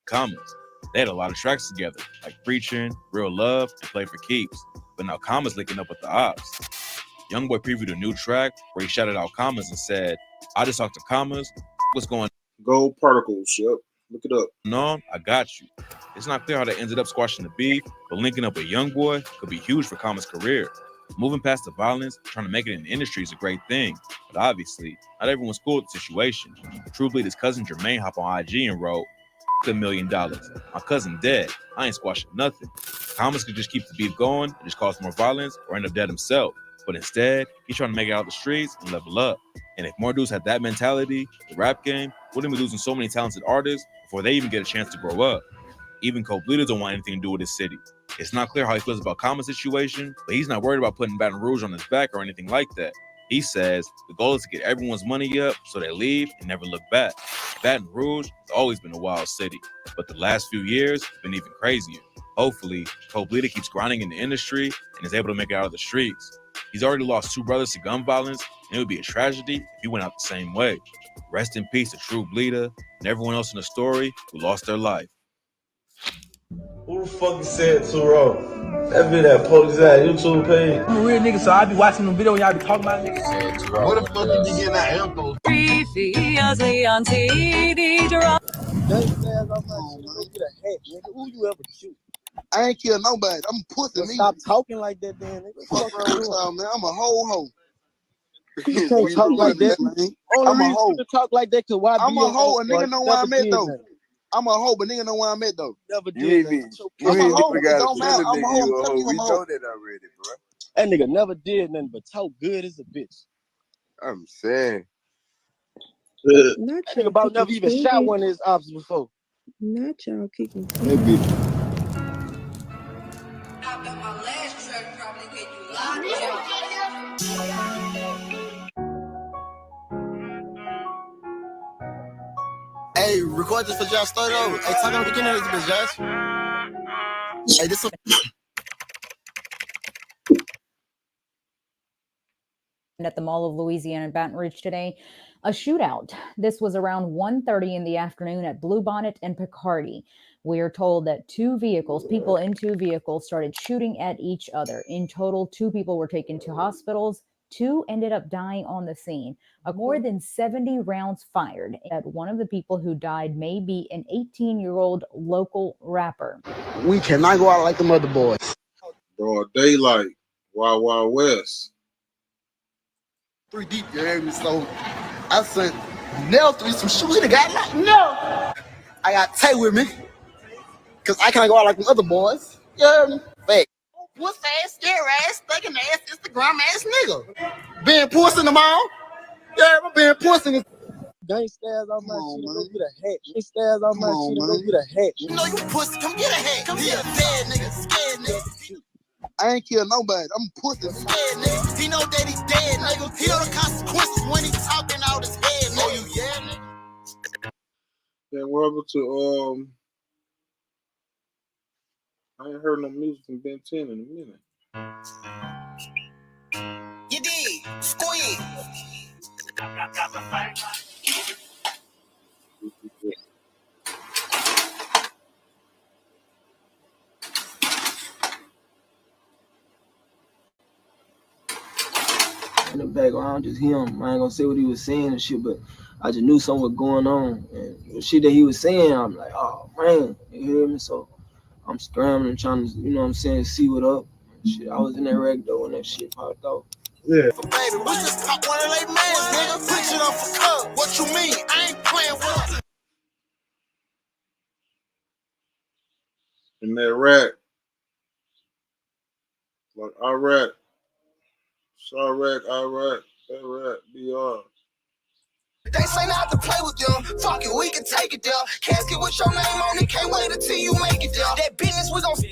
Commas. They had a lot of tracks together, like Preaching, Real Love, and Play for Keeps. But now Commas linking up with the ops. Youngboy previewed a new track where he shouted out Commas and said, "I just talked to Commas. What's going on? Gold particles, yep. Look it up. No, I got you." It's not clear how they ended up squashing the beef, but linking up with Youngboy could be huge for Commas' career. Moving past the violence, trying to make it in the industry is a great thing, but obviously, not everyone's cool with the situation. Truebleeda's cousin Jermaine hopped on IG and wrote, $1 million. My cousin dead. I ain't squashing nothing. Commas could just keep the beef going and just cause more violence or end up dead himself. But instead, he's trying to make it out the streets and level up. And if more dudes had that mentality, the rap game wouldn't be losing so many talented artists before they even get a chance to grow up. Even Co-Bleeda don't want anything to do with his city. It's not clear how he feels about Commas' situation, but he's not worried about putting Baton Rouge on his back or anything like that. He says the goal is to get everyone's money up so they leave and never look back. Baton Rouge has always been a wild city, but the last few years have been even crazier. Hopefully, Co-Bleeda keeps grinding in the industry and is able to make it out of the streets. He's already lost 2 brothers to gun violence, and it would be a tragedy if he went out the same way. Rest in peace to Truebleeda and everyone else in the story who lost their life. Who the fuck said Turo? That be that police ass YouTube page. I'm a real nigga, so I be watching them videos. Y'all be talking about niggas. Where the fuck you be getting that info? Who you ever shoot? I ain't kill nobody. I'm pussy. Stop talking like that, then. Fuck wrong with y'all, man. I'm a hoe. You can't talk like that. Only I'm a reason hoe. you can talk like that because why I'm a hoe. A nigga know where I'm at, though. That. I'm a hoe, but nigga know where I'm at, though. Never did that. I'm a hoe. It don't matter. I'm a hoe. I'm telling you, We I'm a know hoe. that already, bro. That nigga never did nothing but talk good as a bitch. I'm saying. That nigga about never even shot one of his ops before. Not y'all kicking. I bet my last track probably get you locked up. Hey, record this for Josh. Start over. Hey, talk on the beginning of this bitch, Josh. Hey, this. At the Mall of Louisiana in Baton Rouge today, a shootout. This was around 1:30 in the afternoon at Bluebonnet and Picardy. We are told that people in two vehicles started shooting at each other. In total, 2 people were taken to hospitals. 2 ended up dying on the scene. More than 70 rounds fired. And one of the people who died may be an 18-year-old local rapper. We cannot go out like the mother boys. Broad daylight, Wild Wild West. 3 deep, you heard me? So I sent Nell 3 some shoes. He got nothing. No. I got Tay with me. Cause I can't go out like the other boys. You heard me? Fake. Puss ass, scare ass, stinking ass, Instagram ass nigga. Being pussy in the mall. Yeah, I'm being pussy in the Gangsters on my shit and go get a hat. Gangsters on my shit and go get a hat. You know you pussy, come get a hat. Come get a dead nigga, scared nigga. I ain't kill nobody. I'm pussy. Scared nigga. He know that he dead nigga. He know the consequences when he talking out his head, nigga. Oh, you yeah, nigga. Yeah, we're able to I ain't heard no music from Ben 10 in a minute. You did. Squeeze. In the background, just him. I ain't gonna say what he was saying and shit, but I just knew something was going on. And the shit that he was saying, I'm like, oh man, you hear me? So I'm scrambling, trying to, you know what I'm saying, see what up. Shit, I was in that wreck though when that shit popped out. Yeah. Baby, we just caught one of they mans, nigga. Put it up for cub. What you mean? I ain't playing with us. In that rack. Like Iraq. Chirac, Iraq, Iraq, BR. They say not to play with them. Fuck it, we can take it there. Casket with your name on it. Can't wait until you make it there. That business we gon' stay.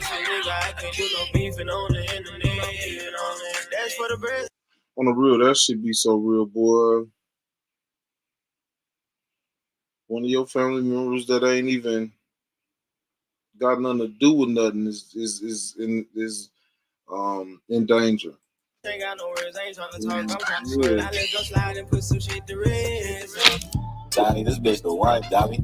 That's for the best. On the real, that shit be so real, boy. One of your family members that ain't even got nothing to do with nothing is in danger. Ain't got no words, I ain't trying to talk. I'm trying to swear. I let go slide and put some shit to rest. Donnie, this bitch the wife, Donnie.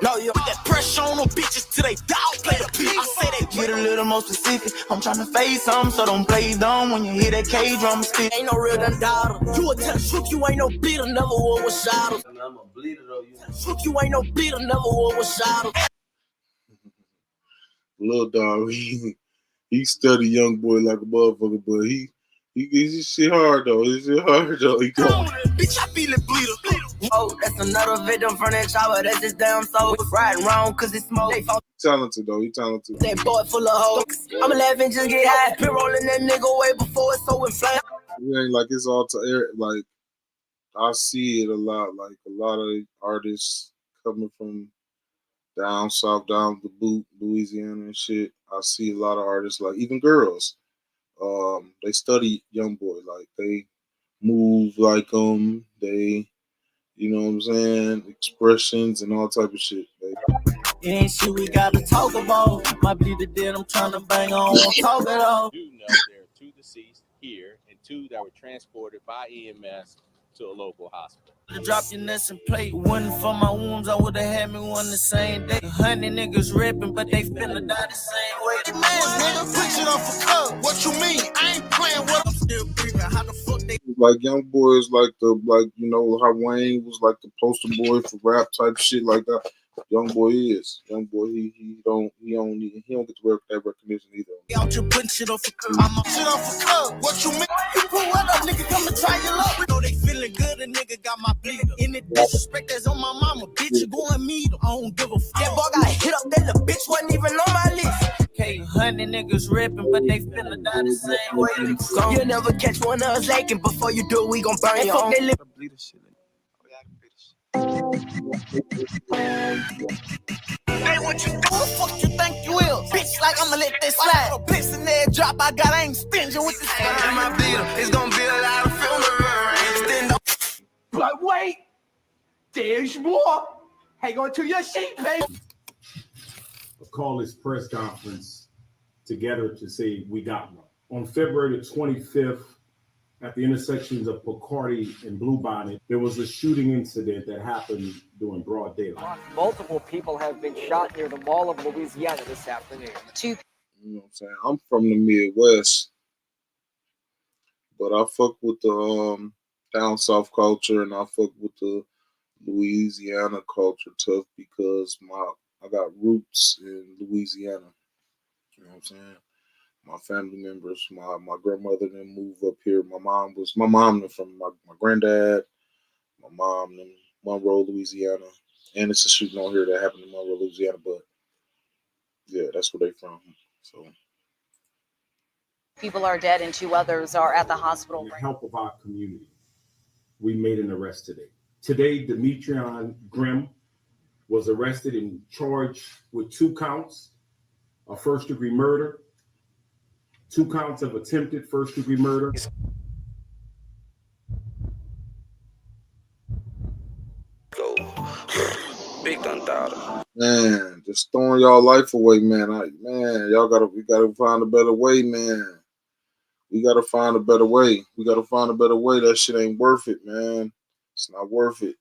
No, you put that pressure on them bitches till they dog play the beat. I say they get a little more specific. I'm trying to face something, so don't play dumb when you hear that K drum stick. Ain't no real done daughter. You a tell the truth, you ain't no bleeder, never war with shadow. I'm a bleeder though. Truth, you ain't no bleeder, never war with shadow. Little dog, he study young boy like a motherfucker, but he his shit hard though. His shit hard though. He go. Bitch, I feel it bleeder. Oh, that's another victim from that chopper. That's just damn soul. Riding wrong cause it's smoke. Talented though. He talented. That boy full of hoes. I'ma laugh and just get high. Been rolling that nigga way before it's so inflamed. It ain't like it's all to air. Like I see it a lot. Like a lot of artists coming from down south, down the boot, Louisiana and shit. I see a lot of artists, like even girls. They study young boy. Like they move like they, you know what I'm saying, expressions and all type of shit. It ain't shit we gotta talk about. My bleeder dead, I'm trying to bang on, won't talk at all. Do know there are 2 deceased here in two that were transported by EMS to a local hospital. Drop your nuts and play. One for my wounds, I would've had me one the same day. 100 niggas ripping, but they finna die the same way. Man, nigga, push it off a cup. What you mean? I ain't playing with I'm still breathing. How the fuck they Like Young Boy is like you know how Wayne was like the poster boy for rap type shit like that. Young Boy is. Young Boy, he don't get to that recognition either. out your putting shit off a curb. I'm a shit off a curb. What you mean? You pull what up, nigga? Come and try your luck. Know they feeling good, a nigga got my bleeder. In the disrespect that's on my mama, bitch, you go and meet him. I don't give a fuck. That boy got hit up, that little bitch wasn't even on my list. Okay, 100 niggas ripping, but they finna die the same way. You'll never catch one of us laking. Before you do, we gon' burn your own. Hey, what you do? Who the fuck you think you is? Bitch, like I'ma let this slide. Piss in there, drop, I ain't stinging with this. In my bleeder, it's gonna be a lot of film. But wait, there's more. Hang on to your seat, baby. Call this press conference together to say we got one. On February the 25th, at the intersections of Picardy and Bluebonnet, there was a shooting incident that happened during broad daylight. Multiple people have been shot near the Mall of Louisiana this afternoon. You know what I'm saying? I'm from the Midwest, but I fuck with the down south culture, and I fuck with the Louisiana culture tough because I got roots in Louisiana. You know what I'm saying? My family members, my grandmother didn't move up here. My mom from my granddad, my mom in Monroe, Louisiana. And it's a shooting on here that happened in Monroe, Louisiana, but yeah, that's where they from. So people are dead and 2 others are at the hospital. With the help of our community, we made an arrest today. Today, Demetrion Grimm was arrested and charged with 2 counts of first-degree murder, 2 counts of attempted first-degree murder. Go. Big gun daughter. Man, just throwing y'all life away, man. We gotta find a better way, man. We gotta find a better way. That shit ain't worth it, man. It's not worth it.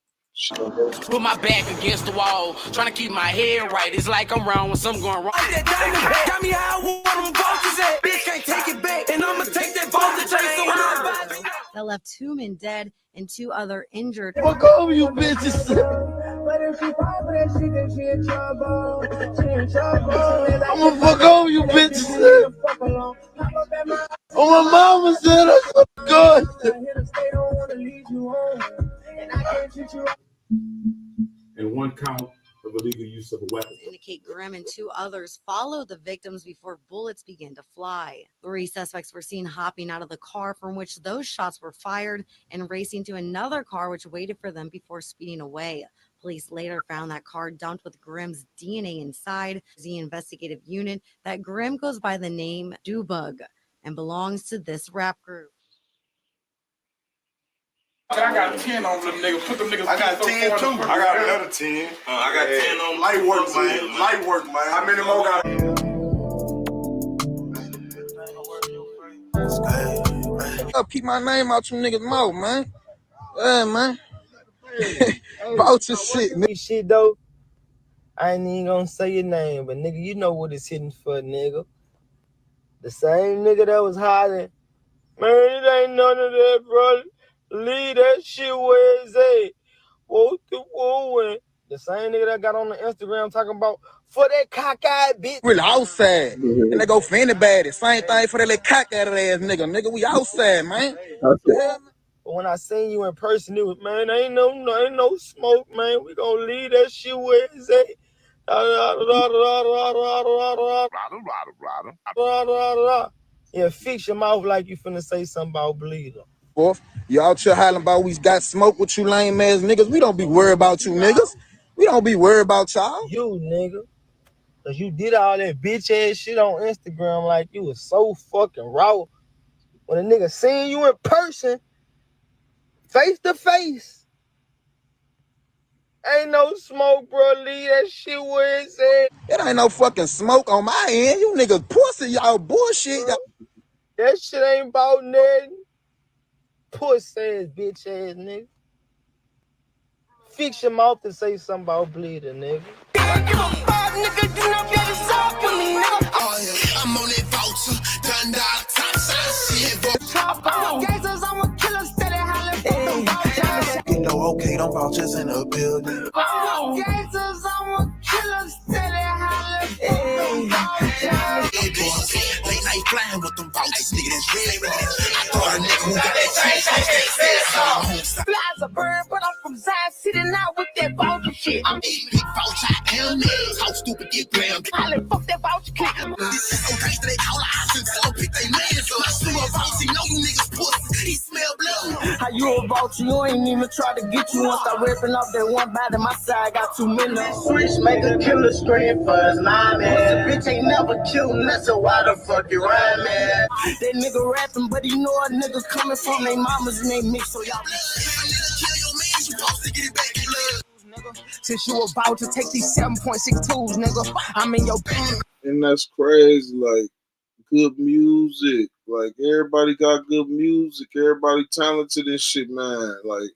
Put my back against the wall, trying to keep my head right. It's like I'm wrong when something going wrong. Got me how I want them vultures at. Bitch can't take it back, and I'ma take that vulture chase. that left 2 men dead and 2 other injured. fuck over you bitches. I'ma fuck over you bitches. Oh, my mama said I'm so good. And 1 count of illegal use of a weapon. Indicate Grimm and 2 others followed the victims before bullets began to fly. 3 suspects were seen hopping out of the car from which those shots were fired and racing to another car which waited for them before speeding away. Police later found that car dumped with Grimm's DNA inside. The investigative unit that Grimm goes by the name Dubug and belongs to this rap group. I got 10 on them niggas. Put them niggas. I got 10 too. I got another 10. I got 10 on light work, man. Light work, man. How many more got? Keep my name out you niggas' mouth, man. Yeah, man. About your shit, nigga. Shit though. I ain't even gonna say your name, but nigga, you know what it's hitting for, nigga. The same nigga that was hiding. Man, it ain't none of that, brother. Leave that shit where it's at. Whoa, the same nigga that got on the Instagram talking about for that cockeyed bitch. Really outside. And they go fanny bad. Same thing for that little cockeyed ass nigga. Nigga, we outside, man. Yeah. But when I seen you in person, it was, man, ain't no smoke, man. We gonna leave that shit where it's at. Yeah, fix your mouth like you finna say something about bleeder. You out here hollering about we got smoke with you lame ass niggas. We don't be worried about you niggas. We don't be worried about y'all. You nigga. Cause you did all that bitch ass shit on Instagram like you was so fucking raw. When a nigga seen you in person, face to face, ain't no smoke, bro. Leave that shit where it's at. It ain't no fucking smoke on my end. You niggas pussy, y'all bullshit. That shit ain't about nothing. Puss ass, bitch ass nigga. Fix your mouth and say something about bleeder, nigga. I'm on that voucher, done dog, top side shit. Gangsters, I'm a killer, steady hollering. You know, okay, them vouchers in the building. Gangsters, I'm a killer, steady hollering. Late night flying with them vouchers, nigga, that's red. I thought a nigga who got that change. Flies a bird, but I'm from Zion City now with that voucher shit. I'm big voucher, I am how stupid get glam. Holla, fuck that voucher click. This is so gangsta, they call her out and tell pick they man. So I sue a voucher, know you niggas pussy, he smell blood. How you a voucher, you ain't even try to get you one. Start ripping off that one body, my side got 2 million. Switch, make a killer scream for his mom, man. Bitch ain't never killed me, so why the fuck you rhyme, man? That nigga rapping, but he know a nigga coming from they mamas and they mix, so y'all since you about to take these 7.62s, nigga, I'm in your band. And that's crazy, like good music. Like everybody got good music. Everybody talented and shit, man. Like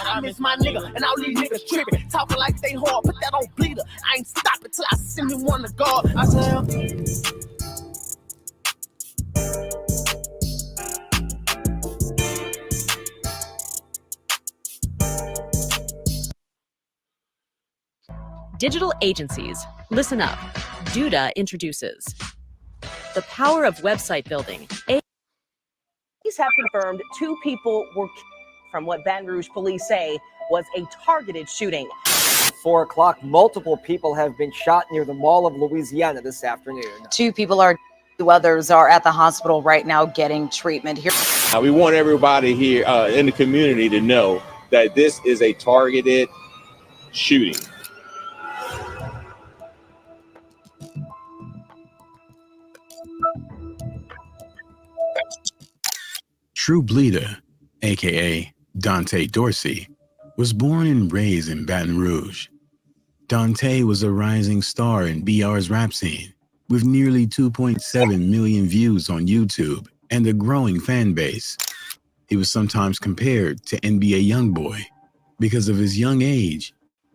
I miss my nigga and all these niggas tripping, talking like they hard. Put that on bleeder. I ain't stopping till I send me one to God. I tell Digital agencies, listen up. Duda introduces the power of website building. Police have confirmed 2 people were killed from what Baton Rouge police say was a targeted shooting. 4 o'clock, multiple people have been shot near the Mall of Louisiana this afternoon. 2 people are, 2 others are at the hospital right now getting treatment here. We want everybody here in the community to know that this is a targeted shooting. Truebleeda, aka Dante Dorsey, was born and raised in Baton Rouge. Dante was a rising star in BR's rap scene, with nearly 2.7 million views on YouTube and a growing fan base. He was sometimes compared to NBA Youngboy because of his young age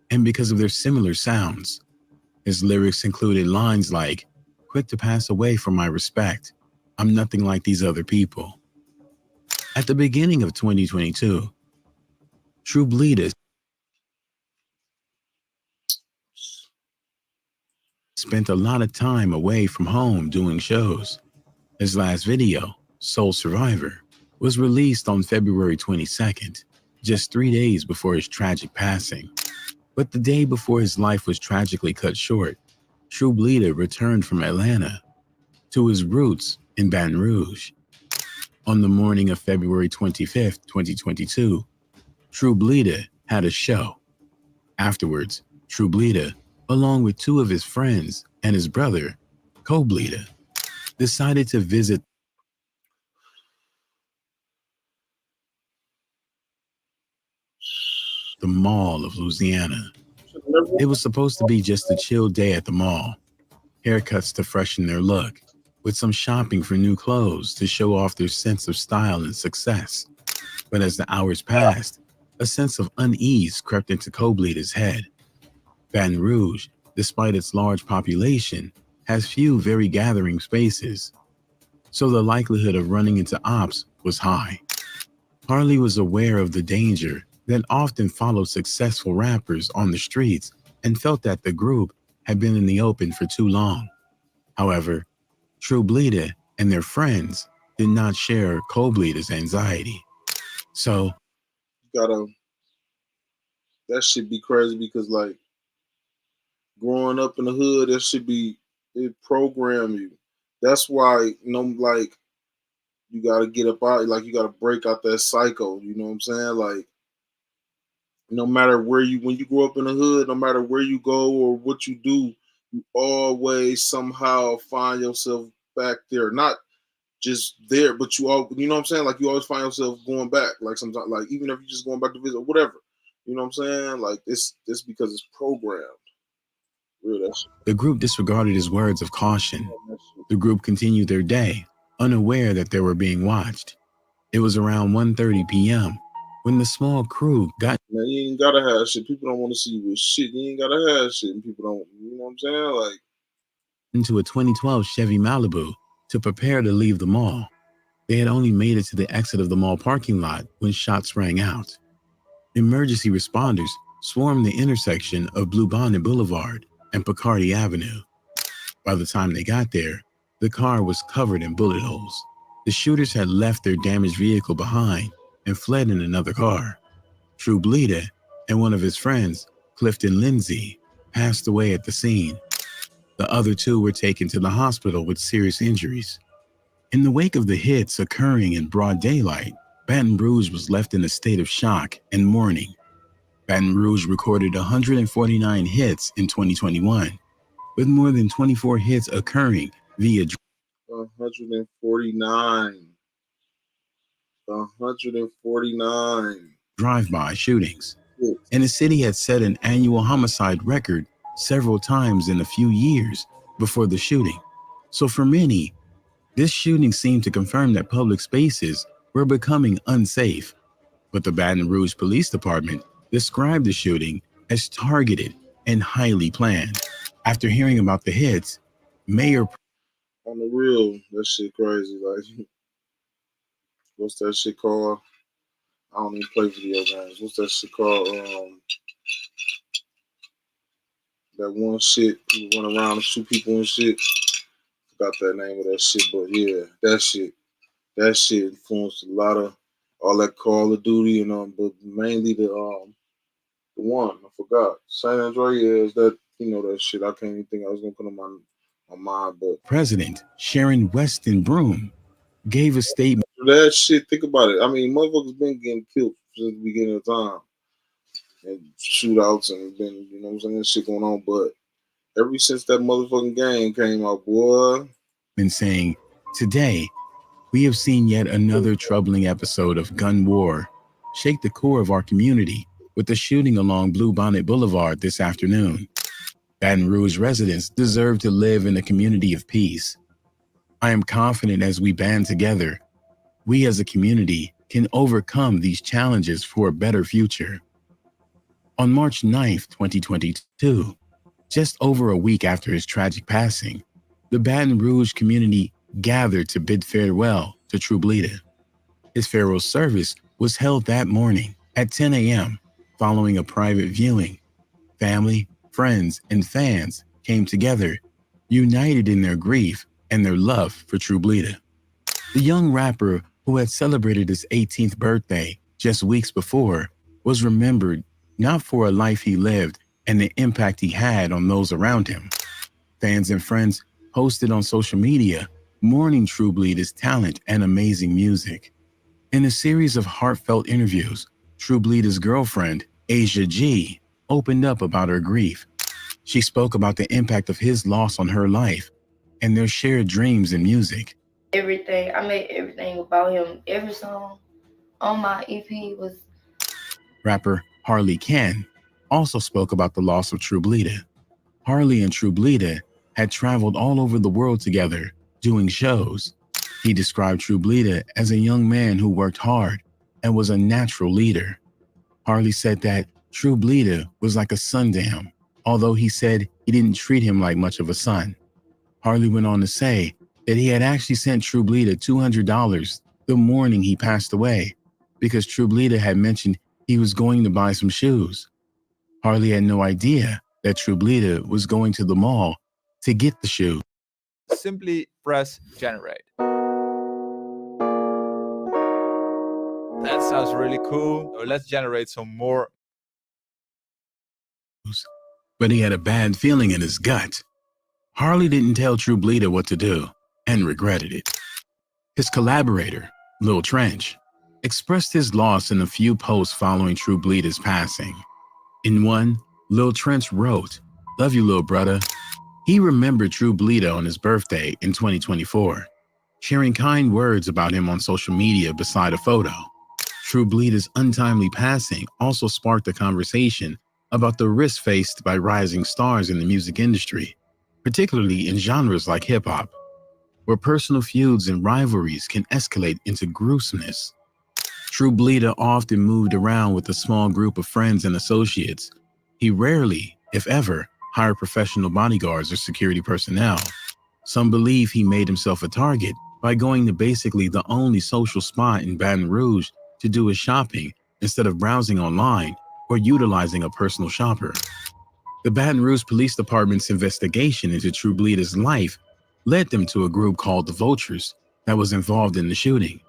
and because of their similar sounds. His lyrics included lines like, "Quick to pass away for my respect. I'm nothing like these other people." At the beginning of 2022, Truebleeda spent a lot of time away from home doing shows. His last video, Soul Survivor, was released on February 22nd, just 3 days before his tragic passing. But the day before his life was tragically cut short, Truebleeda returned from Atlanta to his roots in Baton Rouge. On the morning of February 25th, 2022, Truebleeda had a show. Afterwards, Truebleeda, along with 2 of his friends and his brother, Truebleeda, decided to visit the Mall of Louisiana. It was supposed to be just a chill day at the mall, haircuts to freshen their look, with some shopping for new clothes to show off their sense of style and success. But as the hours passed, a sense of unease crept into Truebleeda's head. Baton Rouge, despite its large population, has few very gathering spaces, so the likelihood of running into ops was high. Harley was aware of the danger that often followed successful rappers on the streets and felt that the group had been in the open for too long. However, Truebleeda and their friends did not share Truebleeda's anxiety. So, that should be crazy because like growing up in the hood, that should be it program you. That's why like you gotta get up out, like you gotta break out that cycle. You know what I'm saying? Like no matter when you grow up in the hood, no matter where you go or what you do, you always somehow find yourself back there. Not just there, but you know what I'm saying? Like you always find yourself going back. Like sometimes, like even if you're just going back to visit, whatever. You know what I'm saying? Like it's because it's programmed. Real that shit. The group disregarded his words of caution. The group continued their day, unaware that they were being watched. It was around 1:30 p.m. when the small crew got Man, you ain't gotta have shit. People don't want to see you with shit. You ain't gotta have shit, and people don't. You know what I'm saying? Like, into a 2012 Chevy Malibu to prepare to leave the mall. They had only made it to the exit of the mall parking lot when shots rang out. Emergency responders swarmed the intersection of Bluebonnet Boulevard and Picardy Avenue. By the time they got there, the car was covered in bullet holes. The shooters had left their damaged vehicle behind and fled in another car. Truebleeda and one of his friends, Clifton Lindsay, passed away at the scene. The other two were taken to the hospital with serious injuries. In the wake of the hits occurring in broad daylight, Baton Rouge was left in a state of shock and mourning. Baton Rouge recorded 149 hits in 2021, with more than 24 hits occurring via 149. 149 drive-by shootings. And the city had set an annual homicide record several times in a few years before the shooting. So for many, this shooting seemed to confirm that public spaces were becoming unsafe. But the Baton Rouge Police Department described the shooting as targeted and highly planned. After hearing about the hits, Mayor on the real, that shit crazy. Like, what's that shit called? I don't even play video games. What's that shit called? That one shit, people run around and shoot people and shit. Forgot that name of that shit, but yeah, that shit influenced a lot of all that Call of Duty and but mainly the one I forgot. San Andreas, that that shit. I can't even think I was gonna put on my mind, but President Sharon Weston Broome gave a statement. That shit, think about it. I mean, motherfuckers been getting killed since the beginning of time. And shootouts and been, you know what I'm saying, shit going on. But ever since that motherfucking game came out, boy. Been saying, today, we have seen yet another troubling episode of gun war shake the core of our community with the shooting along Bluebonnet Boulevard this afternoon. Baton Rouge residents deserve to live in a community of peace. I am confident as we band together, we as a community can overcome these challenges for a better future. On March 9th, 2022, just over a week after his tragic passing, the Baton Rouge community gathered to bid farewell to Truebleeda. His farewell service was held that morning at 10 a.m. following a private viewing. Family, friends, and fans came together, united in their grief and their love for Truebleeda. The young rapper who had celebrated his 18th birthday just weeks before was remembered not for a life he lived and the impact he had on those around him. Fans and friends posted on social media mourning Truebleeda's talent and amazing music. In a series of heartfelt interviews, Truebleeda's girlfriend, Asia G, opened up about her grief. She spoke about the impact of his loss on her life and their shared dreams in music. Everything, I made everything about him. Every song on my EP was. Rapper Harley Ken also spoke about the loss of Truebleeda. Harley and Truebleeda had traveled all over the world together, doing shows. He described Truebleeda as a young man who worked hard and was a natural leader. Harley said that Truebleeda was like a son to him, although he said he didn't treat him like much of a son. Harley went on to say that he had actually sent Truebleeda $200 the morning he passed away because Truebleeda had mentioned he was going to buy some shoes. Harley had no idea that Truebleeda was going to the mall to get the shoes. Simply press generate. That sounds really cool. So let's generate some more. But he had a bad feeling in his gut. Harley didn't tell Truebleeda what to do and regretted it. His collaborator, Lil Trench, expressed his loss in a few posts following Truebleeda's passing. In one, Lil Trench wrote, "Love you, little brother." He remembered Truebleeda on his birthday in 2024, sharing kind words about him on social media beside a photo. Truebleeda's untimely passing also sparked a conversation about the risks faced by rising stars in the music industry, particularly in genres like hip-hop, where personal feuds and rivalries can escalate into gruesomeness. Truebleeda often moved around with a small group of friends and associates. He rarely, if ever, hired professional bodyguards or security personnel. Some believe he made himself a target by going to basically the only social spot in Baton Rouge to do his shopping instead of browsing online or utilizing a personal shopper. The Baton Rouge Police Department's investigation into Truebleeda's life led them to a group called the Vultures that was involved in the shooting.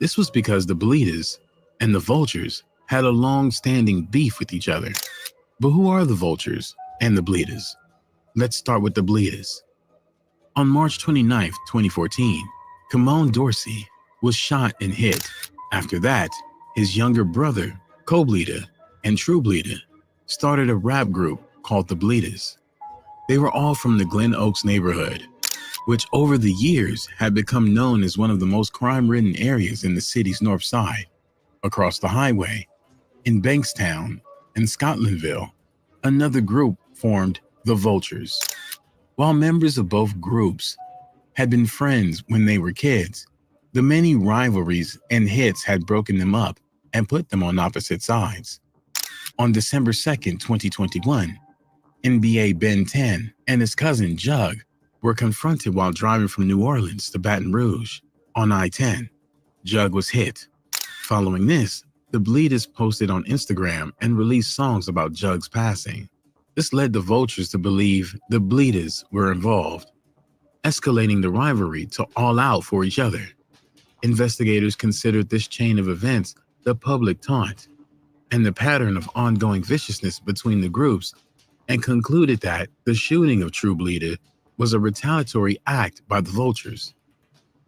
This was because the Bleedas and the Vultures had a long-standing beef with each other. But who are the Vultures and the Bleedas? Let's start with the Bleedas. On March 29, 2014, Kamon Dorsey was shot and hit. After that, his younger brother, Truebleeda, and Truebleeda started a rap group called the Bleedas. They were all from the Glen Oaks neighborhood, which over the years had become known as one of the most crime-ridden areas in the city's north side. Across the highway, in Bankstown and Scotlandville, another group formed the Vultures. While members of both groups had been friends when they were kids, the many rivalries and hits had broken them up and put them on opposite sides. On December 2nd, 2021, NBA Ben 10 and his cousin Jug were confronted while driving from New Orleans to Baton Rouge on I-10. Jug was hit. Following this, the Bleedas posted on Instagram and released songs about Jug's passing. This led the Vultures to believe the Bleedas were involved, escalating the rivalry to all out for each other. Investigators considered this chain of events the public taunt and the pattern of ongoing viciousness between the groups, and concluded that the shooting of Truebleeda was a retaliatory act by the Vultures.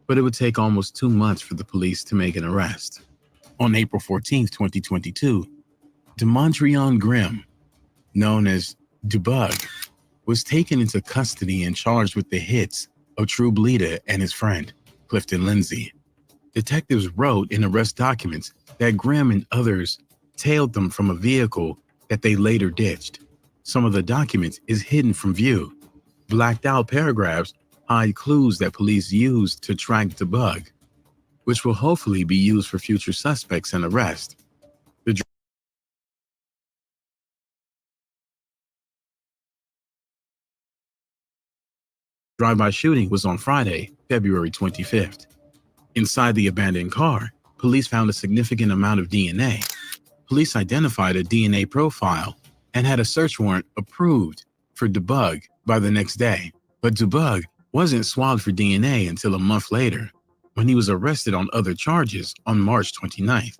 But it would take almost 2 months for the police to make an arrest. On April 14, 2022, Demontrion Grimm, known as Debug, was taken into custody and charged with the hits of Truebleeda and his friend, Clifton Lindsay. Detectives wrote in arrest documents that Grimm and others tailed them from a vehicle that they later ditched. Some of the documents is hidden from view. Blacked out paragraphs hide clues that police used to track Debug, which will hopefully be used for future suspects and arrest. The drive-by shooting was on Friday, February 25th. Inside the abandoned car, police found a significant amount of DNA. Police identified a DNA profile and had a search warrant approved for Debug by the next day. But Debug wasn't swabbed for DNA until a month later, when he was arrested on other charges on March 29th.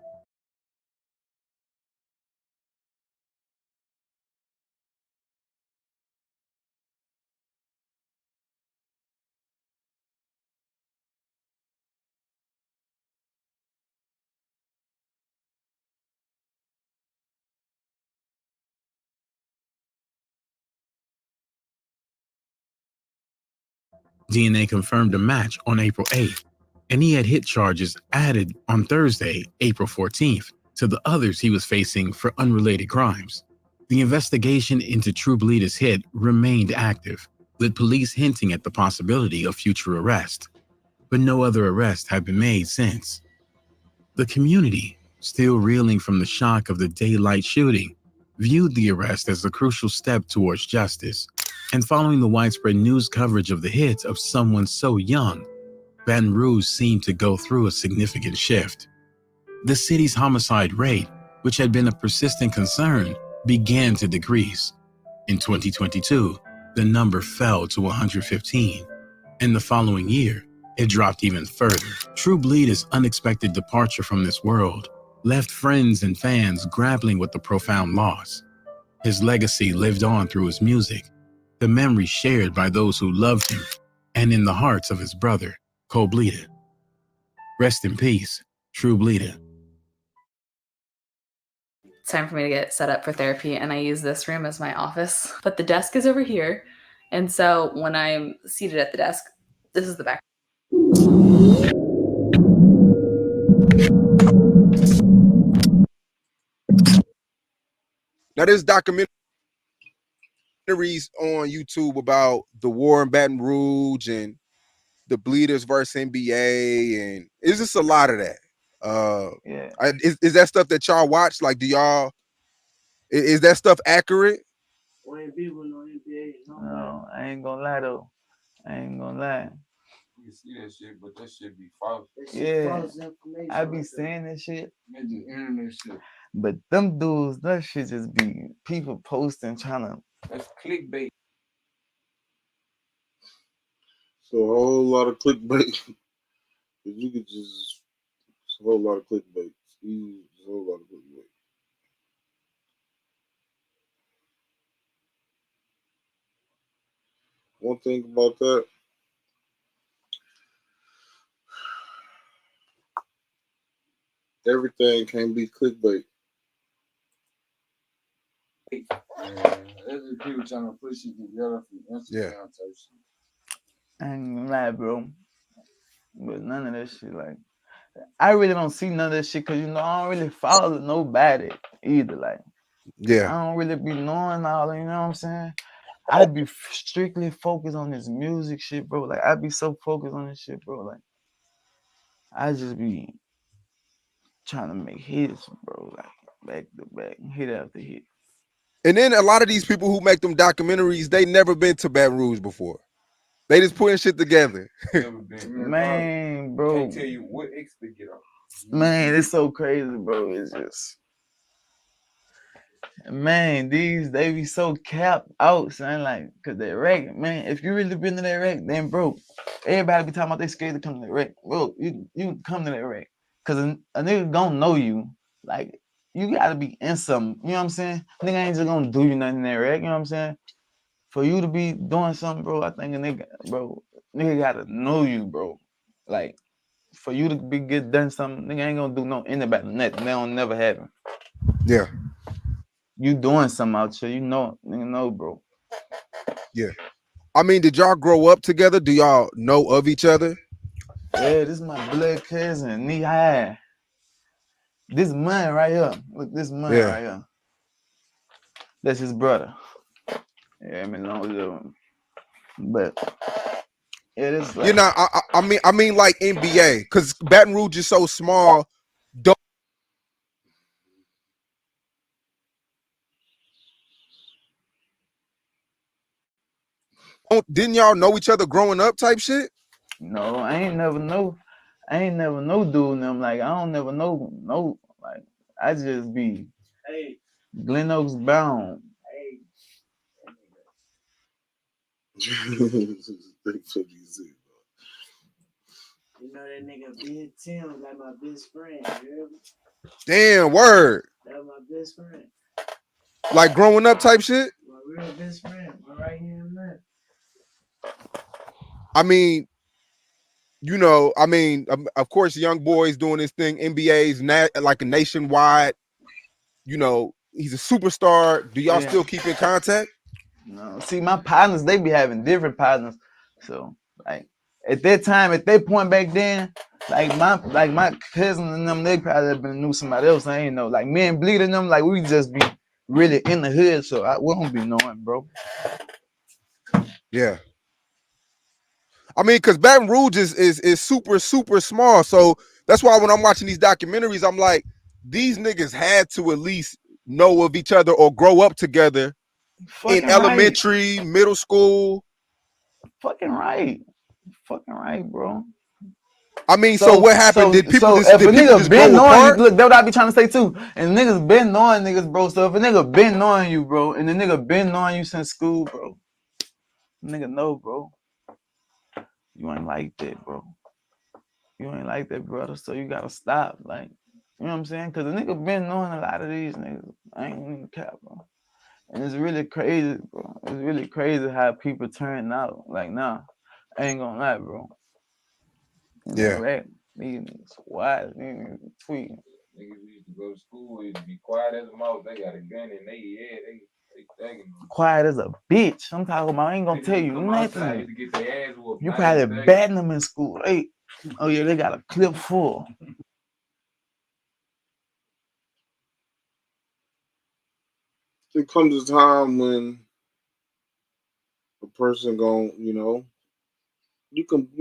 DNA confirmed a match on April 8th, and he had hit charges added on Thursday, April 14th, to the others he was facing for unrelated crimes. The investigation into Truebleeda's hit remained active, with police hinting at the possibility of future arrest, but no other arrests have been made since. The community, still reeling from the shock of the daylight shooting, viewed the arrest as a crucial step towards justice. And following the widespread news coverage of the hits of someone so young, Baton Rouge seemed to go through a significant shift. The city's homicide rate, which had been a persistent concern, began to decrease. In 2022, the number fell to 115. In the following year, it dropped even further. Truebleeda's unexpected departure from this world left friends and fans grappling with the profound loss. His legacy lived on through his music, the memories shared by those who loved him, and in the hearts of his brother, Truebleeda. Rest in peace, Truebleeda. It's time for me to get set up for therapy, and I use this room as my office. But the desk is over here, and so when I'm seated at the desk, this is the back. Now this documentary Documentaries on YouTube about the war in Baton Rouge and the Bleeders versus NBA, and it's just a lot of that. Yeah. Is that stuff that y'all watch? Like, do y'all is that stuff accurate? No, I ain't gonna lie though. I ain't gonna lie. You can see that shit, but that shit be false. Yeah, I be saying that shit. That's just internet shit. But them dudes, that shit just be people posting trying to. That's clickbait. So a whole lot of clickbait. You could just it's a whole lot of clickbait. It's a whole lot of clickbait. One thing about that, everything can't be clickbait. That's just people trying to push it together from Instagram type shit. I ain't gonna lie, bro. But none of that shit, like, I really don't see none of that shit because, you know, I don't really follow nobody either. Like, Yeah. I don't really be knowing all, you know what I'm saying? I'd be strictly focused on this music shit, bro. Like, I'd be so focused on this shit, bro. Like, I just be trying to make hits, bro. Like, back to back, hit after hit. And then a lot of these people who make them documentaries, they never been to Baton Rouge before. They just putting shit together. Man, bro. Can't tell you what X to get on. Man, it's so crazy, bro. It's just, man, they be so capped out, son. Like, cause that wreck, man. If you really been to that wreck, then bro, everybody be talking about they scared to come to that wreck. Bro, you come to that wreck, cause a nigga gonna know you. Like, you gotta be in something. You know what I'm saying? Nigga ain't just gonna do you nothing in that wreck. You know what I'm saying? For you to be doing something, bro, I think a nigga gotta know you, bro. Like, for you to be get done something, nigga ain't gonna do no anybody nothing. That don't never happen. Yeah. You doing something out here, you know, nigga know, bro. Yeah. I mean, did y'all grow up together? Do y'all know of each other? Yeah, this is my blood cousin, knee high. This man right here. Look, this man right here. That's his brother. Yeah, I mean, long live. But it is like, You know, I mean, like NBA, because Baton Rouge is so small. Didn't y'all know each other growing up type shit? no, I ain't never know dude them. Like, I don't never know, like, I just be Glen Oaks bound. You know that nigga Big Tim, like my best friend. You hear me? Damn, word. That's my best friend. Like growing up type shit? My real best friend, my right hand man. I mean, you know, I mean, of course, young boys doing this thing. NBA's like a nationwide. You know, he's a superstar. Do y'all still keep in contact? No, see, my partners, they be having different partners. So, like, at that time, at that point back then, like my cousin and them, they probably been knew somebody else. I ain't know. Like, me and Bleed and them, like, we just be really in the hood. So we don't be knowing, bro. Yeah. I mean, because Baton Rouge is super, super small. So that's why when I'm watching these documentaries, I'm like, these niggas had to at least know of each other or grow up together Fucking in elementary, middle school. Fucking right, bro. I mean, so what happened? Did people if a nigga been knowing you, look, that's what I be trying to say too. And niggas been knowing niggas, bro. So if a nigga been knowing you, bro, and the nigga been knowing you since school, bro, nigga know, bro. You ain't like that, bro. You ain't like that, brother. So you gotta stop, like, you know what I'm saying? Cause the nigga been knowing a lot of these niggas. I ain't even cap, bro. And it's really crazy, bro. It's really crazy how people turn out. Like, nah, I ain't gonna lie, bro. In that rap, these niggas wild, these niggas tweeting. Niggas used to go to school, used to be quiet as a mouse. They got a gun in their head. They thugging. Quiet as a bitch. I'm talking about, I ain't gonna tell you nothing. To get their ass whooped. You probably batting them in school. Hey, oh yeah, they got a clip full. There comes a time when person gon', you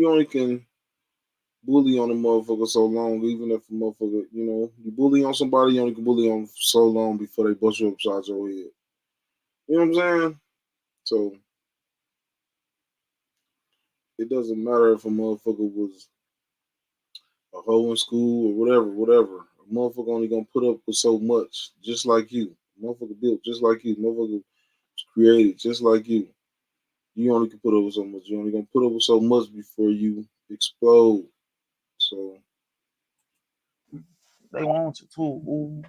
only can bully on a motherfucker so long, even if a motherfucker, you bully on somebody, you only can bully on so long before they bust you upside your head. You know what I'm saying? So it doesn't matter if a motherfucker was a hoe in school or whatever. A motherfucker only gonna put up with so much, just like you. A motherfucker built just like you. A motherfucker was created just like you. You only can put up with so much. You only gonna put up with so much before you explode. So They want you too, boo.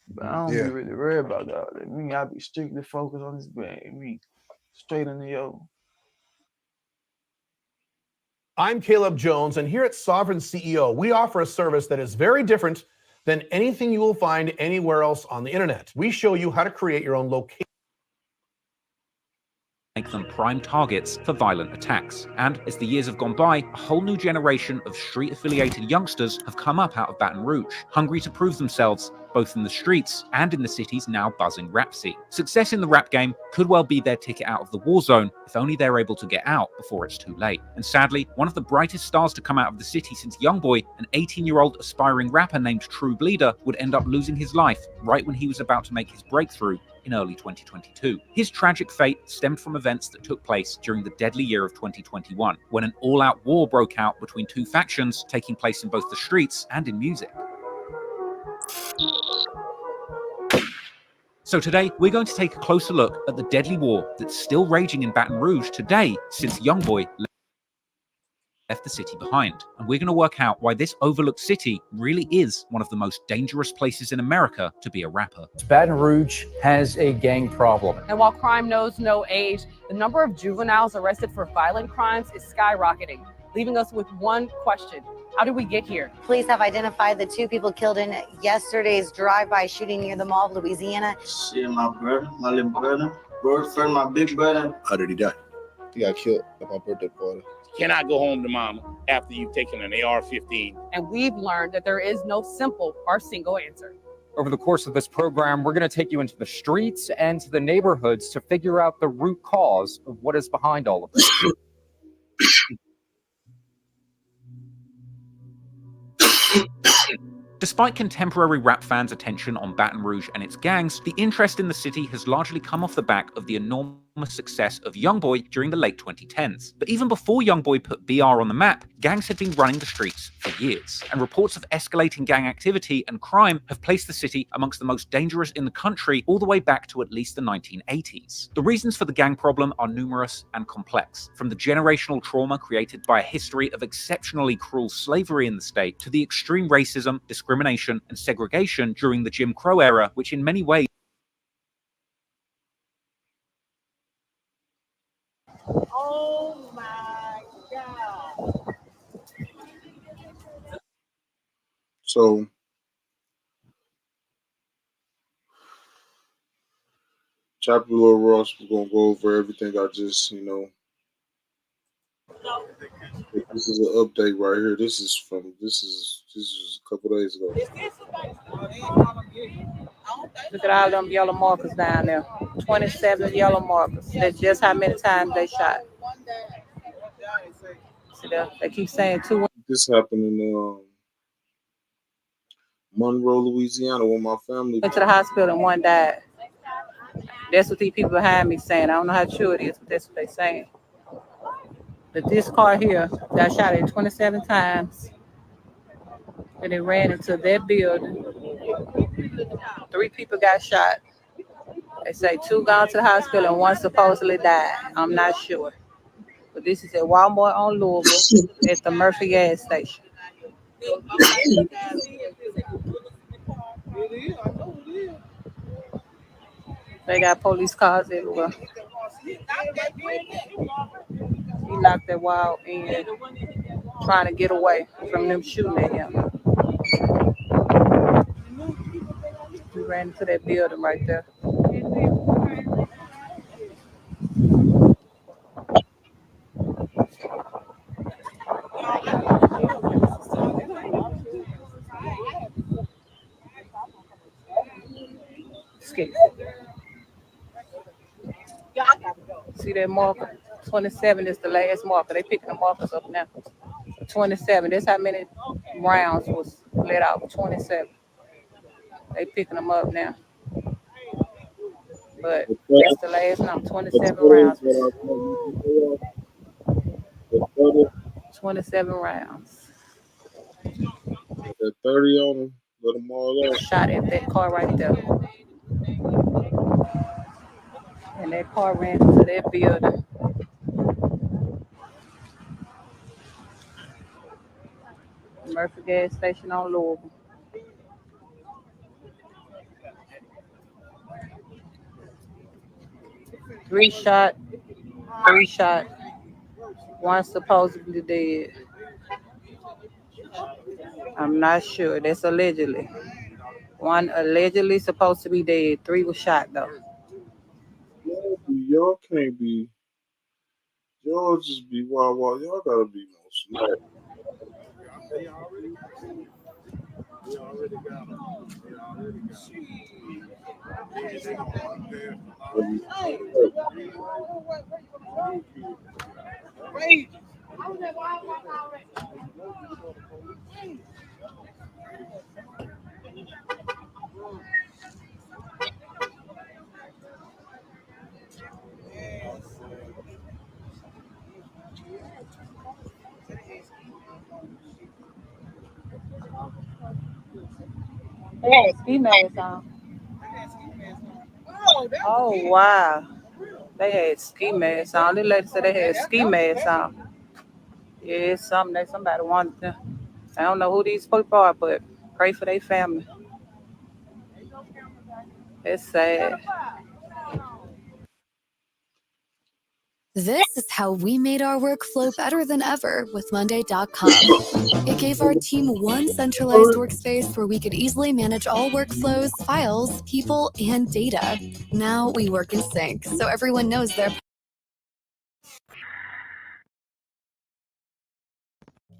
But I don't be really worried about that. I mean, I be strictly focused on this game. Me straight in the yo. I'm Caleb Jones, and here at Sovereign CEO, we offer a service that is very different than anything you will find anywhere else on the internet. We show you how to create your own location. Make them prime targets for violent attacks. And as the years have gone by, a whole new generation of street-affiliated youngsters have come up out of Baton Rouge, hungry to prove themselves, both in the streets and in the city's now buzzing rap scene. Success in the rap game could well be their ticket out of the war zone, if only they're able to get out before it's too late. And sadly, one of the brightest stars to come out of the city since Youngboy, an 18-year-old aspiring rapper named Truebleeda, would end up losing his life right when he was about to make his breakthrough in early 2022. His tragic fate stemmed from events that took place during the deadly year of 2021, when an all-out war broke out between two factions, taking place in both the streets and in music. So today, we're going to take a closer look at the deadly war that's still raging in Baton Rouge today since Youngboy left the city behind. And we're going to work out why this overlooked city really is one of the most dangerous places in America to be a rapper. Baton Rouge has a gang problem. And while crime knows no age, the number of juveniles arrested for violent crimes is skyrocketing, leaving us with one question. How did we get here? Police have identified the two people killed in yesterday's drive-by shooting near the Mall of Louisiana. Shit, my brother, my little brother, friend, my big brother. How did he die? He got killed at my birthday party. Cannot go home to mama after you've taken an AR-15. And we've learned that there is no simple or single answer. Over the course of this program, we're going to take you into the streets and to the neighborhoods to figure out the root cause of what is behind all of this. Despite contemporary rap fans' attention on Baton Rouge and its gangs, the interest in the city has largely come off the back of the enormous success of Youngboy during the late 2010s. But even before Youngboy put BR on the map, gangs had been running the streets for years, and reports of escalating gang activity and crime have placed the city amongst the most dangerous in the country all the way back to at least the 1980s. The reasons for the gang problem are numerous and complex, from the generational trauma created by a history of exceptionally cruel slavery in the state to the extreme racism, discrimination, and segregation during the Jim Crow era, which in many ways Oh my God. So Chapter Lil Ross, we're gonna go over everything I just, this is an update right here. This is a couple days ago. Look at all them yellow markers down there. 27 yellow markers. That's just how many times they shot. See there? They keep saying two. This happened in Monroe, Louisiana, where my family Went to the hospital and one died. That's what these people behind me saying. I don't know how true it is, but that's what they're saying. But this car here got shot at 27 times. And it ran into that building. 3 people got shot. They say 2 gone to the hospital and 1 supposedly died. I'm not sure. But this is at Walmart on Louisville at the Murphy gas station. They got police cars everywhere. He locked that wall in, trying to get away from them shooting at him. He ran into that building right there. Escape. see that marker? 27 is the last marker. They picking the markers up now. 27. That's how many rounds was let out. 27. They picking them up now. But that's the last number. 27 rounds. 27 rounds. That 30 on them, let them all out. Shot at that car right there. And that car ran into that building. Murphy gas station on Louisville. Three shot. One supposedly dead. I'm not sure. That's allegedly. One allegedly supposed to be dead. 3 was shot though. Y'all can't be. Y'all just be wild. Y'all gotta be more smart. We already got them. Wait. They had ski masks on. Oh wow. They had ski masks on. This lady said they had ski masks on. Yeah, it's something that somebody wanted to. I don't know who these people are, but pray for their family. It's sad. This is how we made our workflow better than ever with Monday.com. It gave our team one centralized workspace where we could easily manage all workflows, files, people, and data. Now we work in sync, so everyone knows their.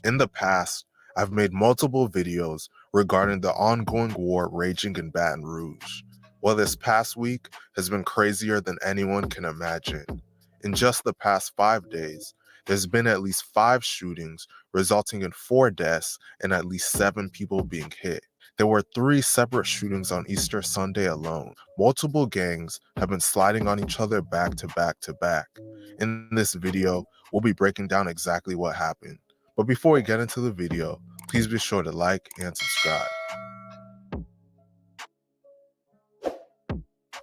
In the past, I've made multiple videos regarding the ongoing war raging in Baton Rouge. Well, this past week has been crazier than anyone can imagine. In just the past 5 days, there's been at least 5 shootings, resulting in 4 deaths and at least 7 people being hit. There were 3 separate shootings on Easter Sunday alone. Multiple gangs have been sliding on each other back to back to back. In this video, we'll be breaking down exactly what happened. But before we get into the video, please be sure to like and subscribe.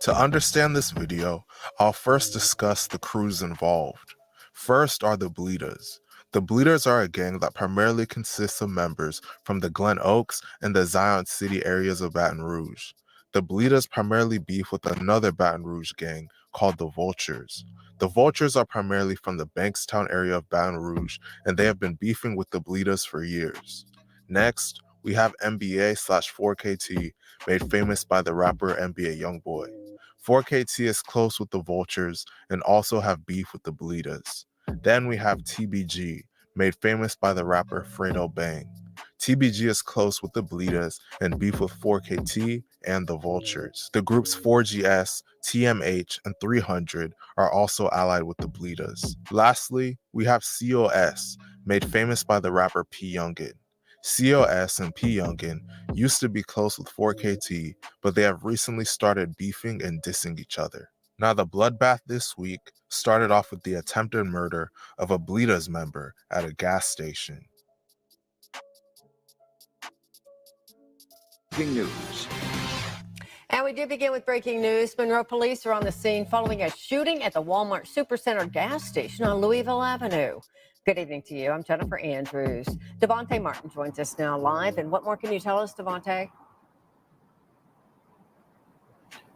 To understand this video, I'll first discuss the crews involved. First are the Bleedas. The Bleedas are a gang that primarily consists of members from the Glen Oaks and the Zion City areas of Baton Rouge. The Bleedas primarily beef with another Baton Rouge gang called the Vultures. The Vultures are primarily from the Bankstown area of Baton Rouge, and they have been beefing with the Bleedas for years. Next, we have NBA/4KT, made famous by the rapper NBA Youngboy. 4KT is close with the Vultures and also have beef with the Bleedas. Then we have TBG, made famous by the rapper Fredo Bang. TBG is close with the Bleedas and beef with 4KT and the Vultures. The groups 4GS, TMH, and 300 are also allied with the Bleedas. Lastly, we have COS, made famous by the rapper P. Youngin. COS and P. Youngin used to be close with 4KT, but they have recently started beefing and dissing each other. Now, the bloodbath this week started off with the attempted murder of a Bleedas member at a gas station. Breaking news. And we do begin with breaking news. Monroe police are on the scene following a shooting at the Walmart Supercenter gas station on Louisville Avenue. Good evening to you. I'm Jennifer Andrews. Devontae Martin joins us now live. And what more can you tell us, Devontae?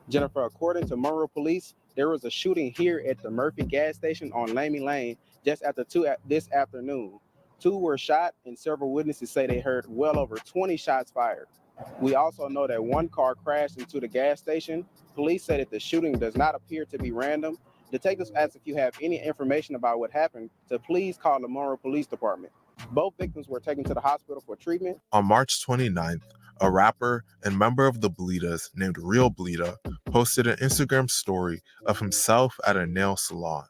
Jennifer, according to Monroe police, there was a shooting here at the Murphy gas station on Lamy Lane just after 2 this afternoon. 2 were shot, and several witnesses say they heard well over 20 shots fired. We also know that 1 car crashed into the gas station. Police said that the shooting does not appear to be random. Detectives asked if you have any information about what happened to please call the Monroe Police Department. Both victims were taken to the hospital for treatment. On March 29th, a rapper and member of the Bleedas named Truebleeda posted an Instagram story of himself at a nail salon.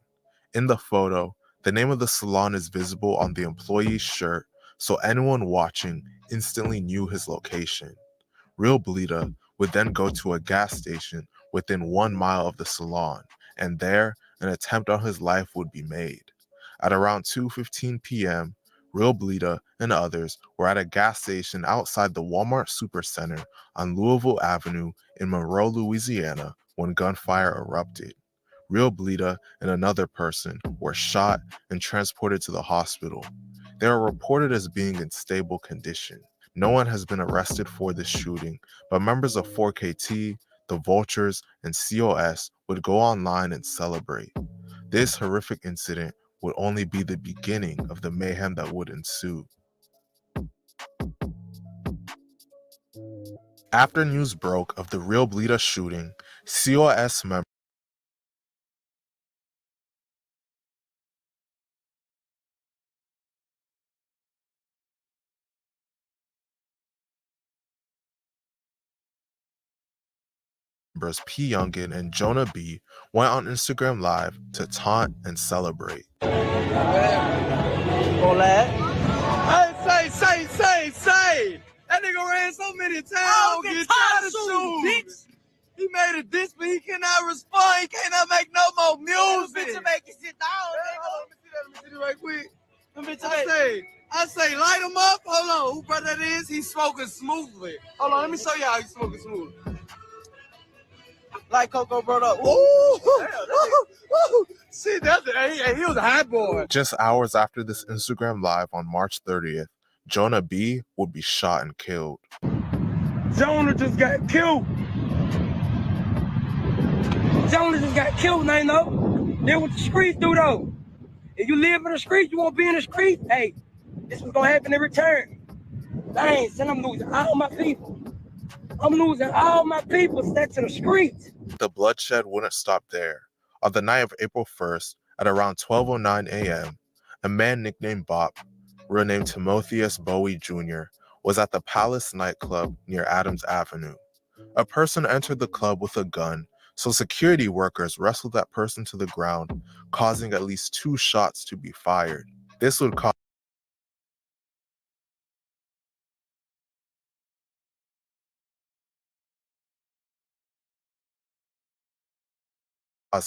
In the photo, the name of the salon is visible on the employee's shirt, so anyone watching instantly knew his location. Real Bleeda would then go to a gas station within 1 mile of the salon, and there, an attempt on his life would be made. At around 2:15 p.m., Real Bleeda and others were at a gas station outside the Walmart Supercenter on Louisville Avenue in Monroe, Louisiana, when gunfire erupted. Real Bleeda and another person were shot and transported to the hospital. They are reported as being in stable condition. No one has been arrested for this shooting, but members of 4KT, the Vultures, and COS would go online and celebrate. This horrific incident would only be the beginning of the mayhem that would ensue. After news broke of the Real Bleeda shooting, COS members P. Youngin and Jonah B. went on Instagram Live to taunt and celebrate. Say! That nigga ran so many times. I don't get tired of shoes. He made a diss, but he cannot respond. He cannot make no more music. Bitch, make it sit down, nigga. Let me see that right quick. I say, light him up. Hold on. Who brother that is? He's smoking smoothly. Hold on, let me show you how he's smoking smooth. Like Coco brought up. Ooh! See, he was a hot boy. Just hours after this Instagram Live on March 30th, Jonah B. would be shot and killed. Jonah just got killed. Nano. Then what the streets do, though? If you live in the street, you won't be in the street. Hey, this was gonna happen in return. Dang, son, I'm losing all my people. Set to the streets. The bloodshed wouldn't stop there. On the night of April 1st, at around 12:09 a.m., a man nicknamed Bop, real name Timotheus Bowie Jr., was at the Palace nightclub near Adams Avenue. A person entered the club with a gun, so security workers wrestled that person to the ground, causing at least 2 shots to be fired. This would cause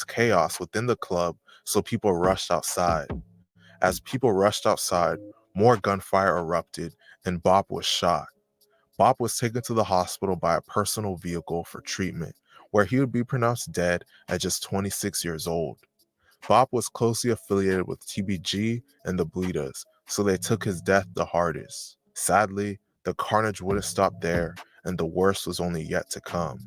chaos within the club, so people rushed outside. As people rushed outside, more gunfire erupted and Bop was shot. Bop was taken to the hospital by a personal vehicle for treatment, where he would be pronounced dead at just 26 years old. Bop was closely affiliated with TBG and the Bleedas, so they took his death the hardest. Sadly, the carnage wouldn't stop there, and the worst was only yet to come.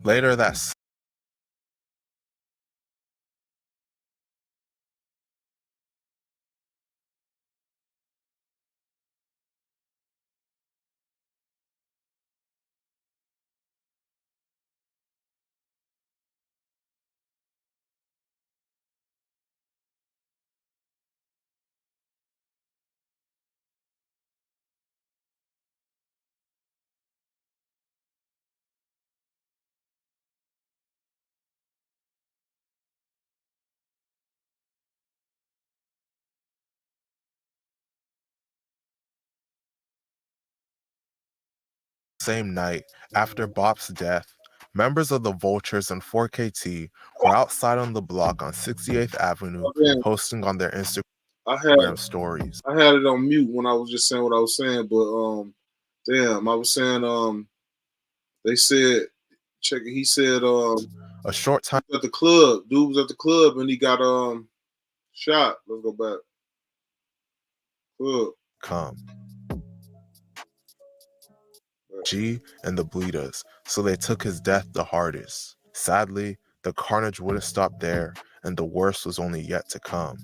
Later that same night, after Bop's death, members of the Vultures and 4KT were outside on the block on 68th Avenue posting on their Instagram stories. I had it on mute when I was just saying what I was saying, but damn, I was saying they said check it, he said a short time at the club. Dude was at the club and he got shot. Let's go back. Club. Come. G and the Bleedas, so they took his death the hardest. Sadly, the carnage wouldn't stop there, and the worst was only yet to come.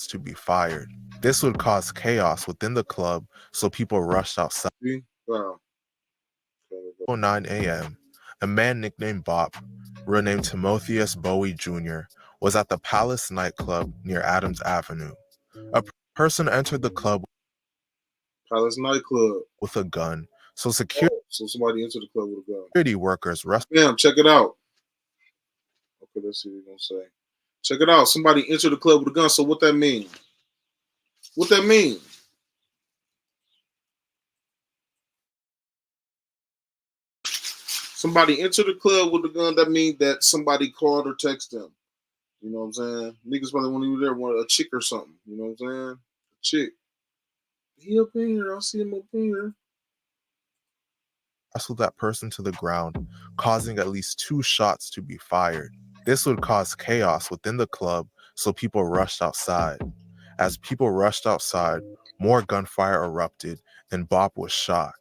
To be fired. This would cause chaos within the club, so people rushed outside. Wow. 9 a.m., a man nicknamed Bop, real name Timotheus Bowie Jr., was at the Palace nightclub near Adams Avenue. A person entered the club Palace nightclub with a gun, So security somebody entered the club with a gun. Security workers rushed. Damn, check it out. Okay, let's see what they're gonna say. Check it out. Somebody entered the club with a gun. So what that mean? What that mean? Somebody entered the club with a gun. That means that somebody called or texted them. You know what I'm saying? Niggas probably when he was there wanted a chick or something. You know what I'm saying? A chick. He up in here. I see him up in here. Wrestled that person to the ground, causing at least 2 shots to be fired. This would cause chaos within the club, so people rushed outside. As people rushed outside, more gunfire erupted, and Bop was shot.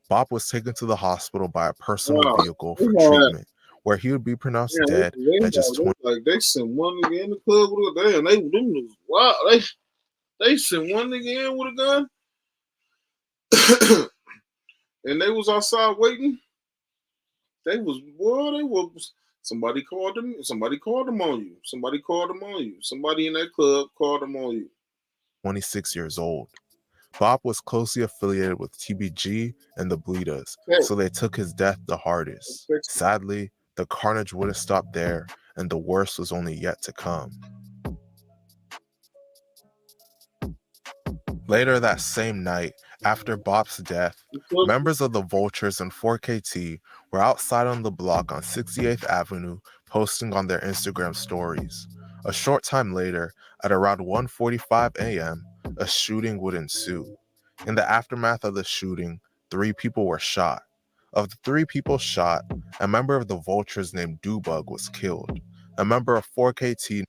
Bop was taken to the hospital by a personal vehicle for treatment, where he would be pronounced dead at just 20. Like they sent one nigga in the club with a gun. Wow, they sent one nigga in with a gun, and they was outside waiting. They was somebody called them. Somebody called them on you. Somebody called them on you. Somebody in that club called them on you. 26 years old. Bop was closely affiliated with TBG and the Bleedas, so they took his death the hardest. Sadly, the carnage wouldn't stop there, and the worst was only yet to come. Later that same night, after Bop's death, members of the Vultures and 4KT were outside on the block on 68th Avenue posting on their Instagram stories. A short time later, at around 1:45 a.m., a shooting would ensue. In the aftermath of the shooting, 3 people were shot. Of the 3 people shot, a member of the Vultures named Dubug was killed. A member of 4KT.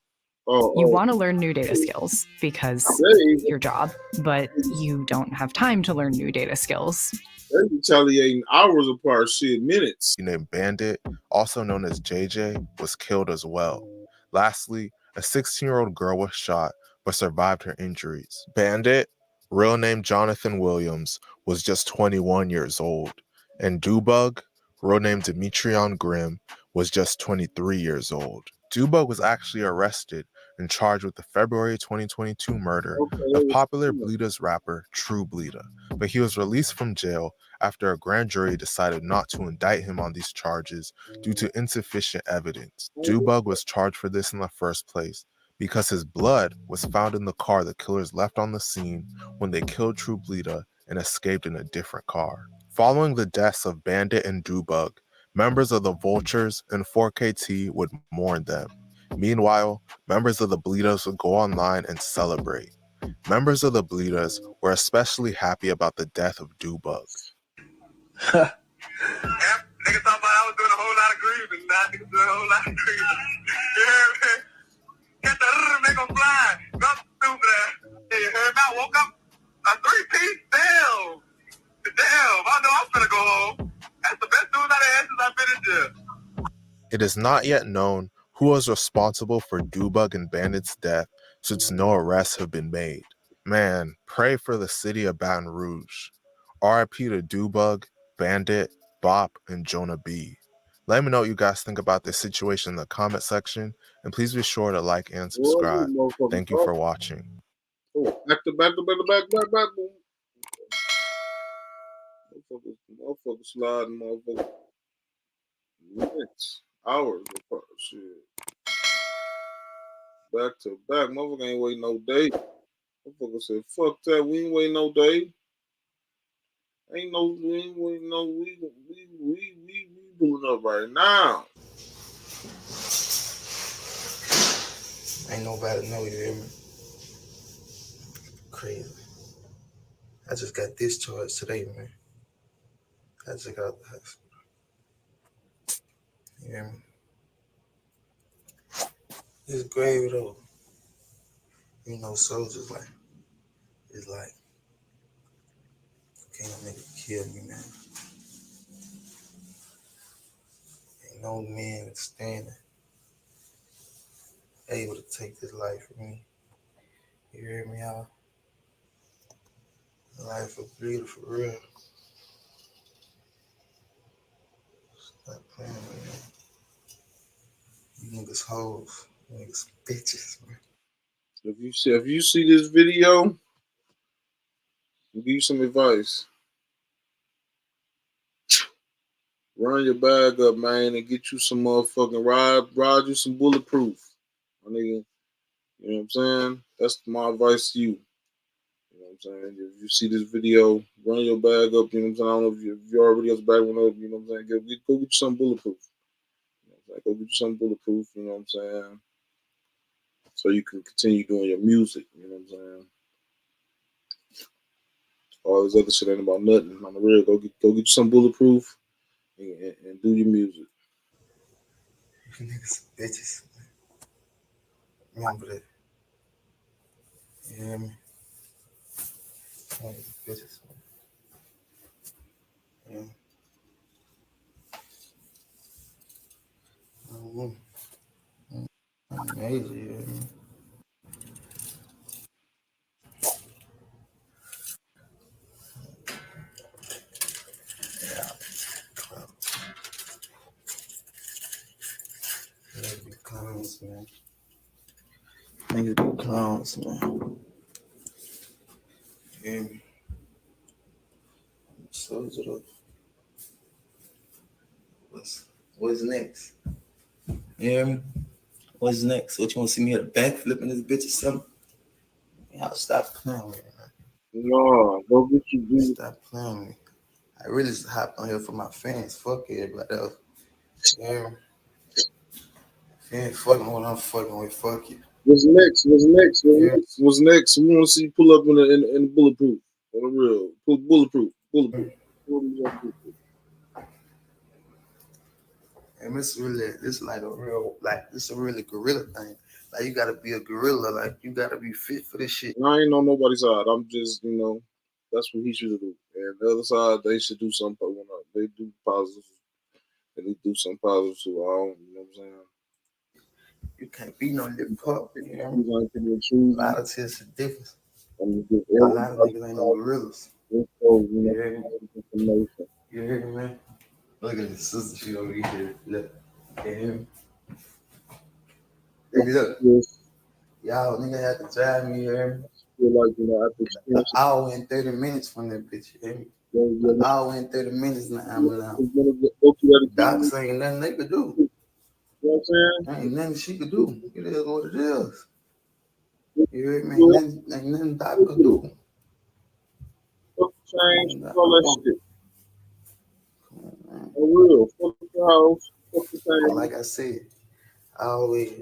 You want to learn new data skills because your job, but you don't have time to learn new data skills. They're retaliating hours apart, shit, minutes. Named Bandit, also known as JJ, was killed as well. Lastly, a 16-year-old girl was shot but survived her injuries. Bandit, real name Jonathan Williams, was just 21 years old, and Dubug, real name Demetrion Grimm, was just 23 years old. Dubug was actually arrested and charged with the February 2022 murder of popular Bleeda's rapper Truebleeda, but he was released from jail after a grand jury decided not to indict him on these charges due to insufficient evidence. Dubug was charged for this in the first place because his blood was found in the car the killers left on the scene when they killed Truebleeda and escaped in a different car. Following the deaths of Bandit and Dubug, members of the Vultures and 4KT would mourn them. Meanwhile, members of the Bleedas would go online and celebrate. Members of the Bleedas were especially happy about the death of Dubug. Niggas thought I was doing a whole lot of grieving. Now niggas doing a whole lot of grieving. You heard me? Get the make them fly. Go stupid ass. You heard me? I woke up a 3-piece. Damn. I know I'm finna go home. That's the best news I had since I've been in jail. It is not yet known who was responsible for Dubug and Bandit's death, since no arrests have been made. Man, pray for the city of Baton Rouge. RIP to Dubug, Bandit, Bop, and Jonah B. Let me know what you guys think about this situation in the comment section, and please be sure to like and subscribe. Thank you for watching. Oh, back. Motherfuckers sliding, motherfuckers. Minutes, hours apart, shit. Back to back, motherfucker ain't waiting no day. Motherfucker said, fuck that, we ain't waiting no day. We ain't waiting no, we doing up right now. Ain't nobody know, you hear me? Crazy. I just got discharged today, man. I just got out the hospital. You hear me? It's gravy though. You know, soldiers like, it's like, can't nigga kill me, man. Ain't no man standing able to take this life from me. You hear me, y'all? Life is beautiful, for real. Stop playing with me. You niggas hoes. You niggas bitches, man. If you see this video, I'll give you some advice. Run your bag up, man, and get you some motherfucking ride you some bulletproof. My nigga, you know what I'm saying? That's my advice to you. You know what I'm saying? If you see this video, run your bag up, you know what I'm saying? I don't know if you already got your bag one up, you know what I'm saying? Go get you some bulletproof. You know what I'm saying? Go get you some bulletproof, you know what I'm saying? So you can continue doing your music, you know what I'm saying? All this other shit ain't about nothing. On the real, go get you some bulletproof and do your music. You niggas bitches. Remember that. You hear me? Niggas bitches. Yeah. I'm major, you hear me? Niggas be clowns, man. Niggas be clowns, man. You hear me? Soldier up. What's next? You hear me? What's next? What you want to see me at a back flipping this bitch or something? Y'all stop playing with me, man. No, go get you, dude. Stop playing with me. I really just hopped on here for my fans. Fuck everybody else. You hear me? If you ain't fucking with what I'm fucking with, fuck you. What's next? What's next? What's next? We want to see you pull up in the bulletproof. On the real. Bulletproof. And this like a really gorilla thing. Like you gotta be a gorilla. Like you gotta be fit for this shit. I ain't on nobody's side. I'm just, that's what he should do. And the other side, they should do something. When they do positive, and they do something positive too. I don't, you know what I'm saying? You can't be no lip pup. You know? A A lot of tests are different. A lot of niggas ain't no gorillas. You hear me, man? Look at this sister, she over here. Look. You hear me? Hey, look. Y'all nigga had to drive me here. An hour and 30 minutes from that bitch. You hear me? An hour and 30 minutes now. Docs ain't nothing they could do. You know what I'm saying? Ain't nothing she could do. It is what it is. You hear me? Ain't nothing Doc could do. Fuck the change, all that shit. For real. Fuck the house. Fuck the change. Like I said, I always, I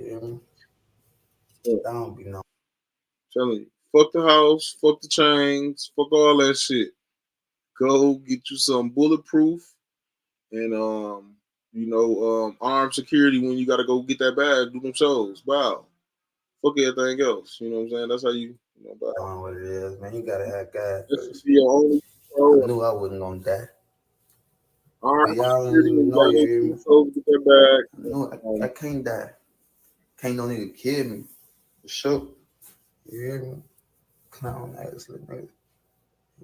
don't be no. Telling you, fuck the house, fuck the chains, fuck all that shit. Go get you some bulletproof and armed security when you gotta go get that bag, do them shows. Wow. Fuck everything else. You know what I'm saying? That's how you know about what it is, man. You gotta have God first. Be your only I knew I wasn't gonna die. armed Y'all don't security even when know, you you hear me? gotta get that bag. I know I can't die. Can't no nigga kill me. For sure. You hear me? Clown ass little niggas.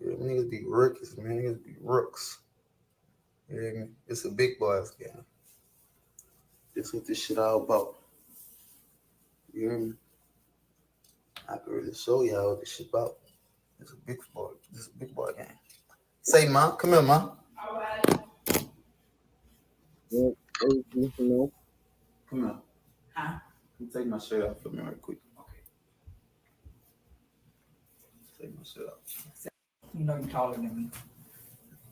Yeah, niggas be rookies, man. Niggas be rooks. You hear me? It's a big boys game. That's what this shit all about. You hear me? I can really show y'all what this shit about. It's a big boy. This is a big boy game. Say, Ma, come here, Ma. Yeah, come here. Huh? You take my shirt off for me right quick. Okay. Take my shirt off. You know you're taller than me.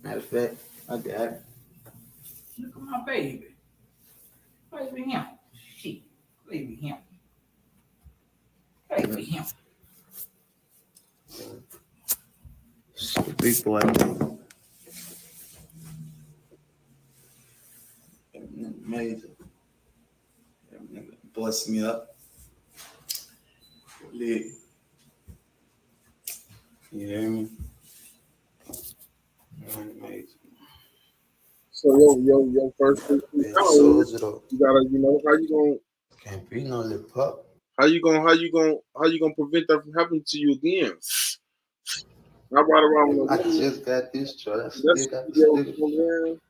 Matter of fact, I got it. Look at my baby. Baby him. Shit. Baby him. Baby him. The big boy game. Major. Bust me up. Lit. You hear me? Major. So your first thing you gotta, how you gonna can't be no lip pup. How you gonna prevent that from happening to you again? I just got discharged.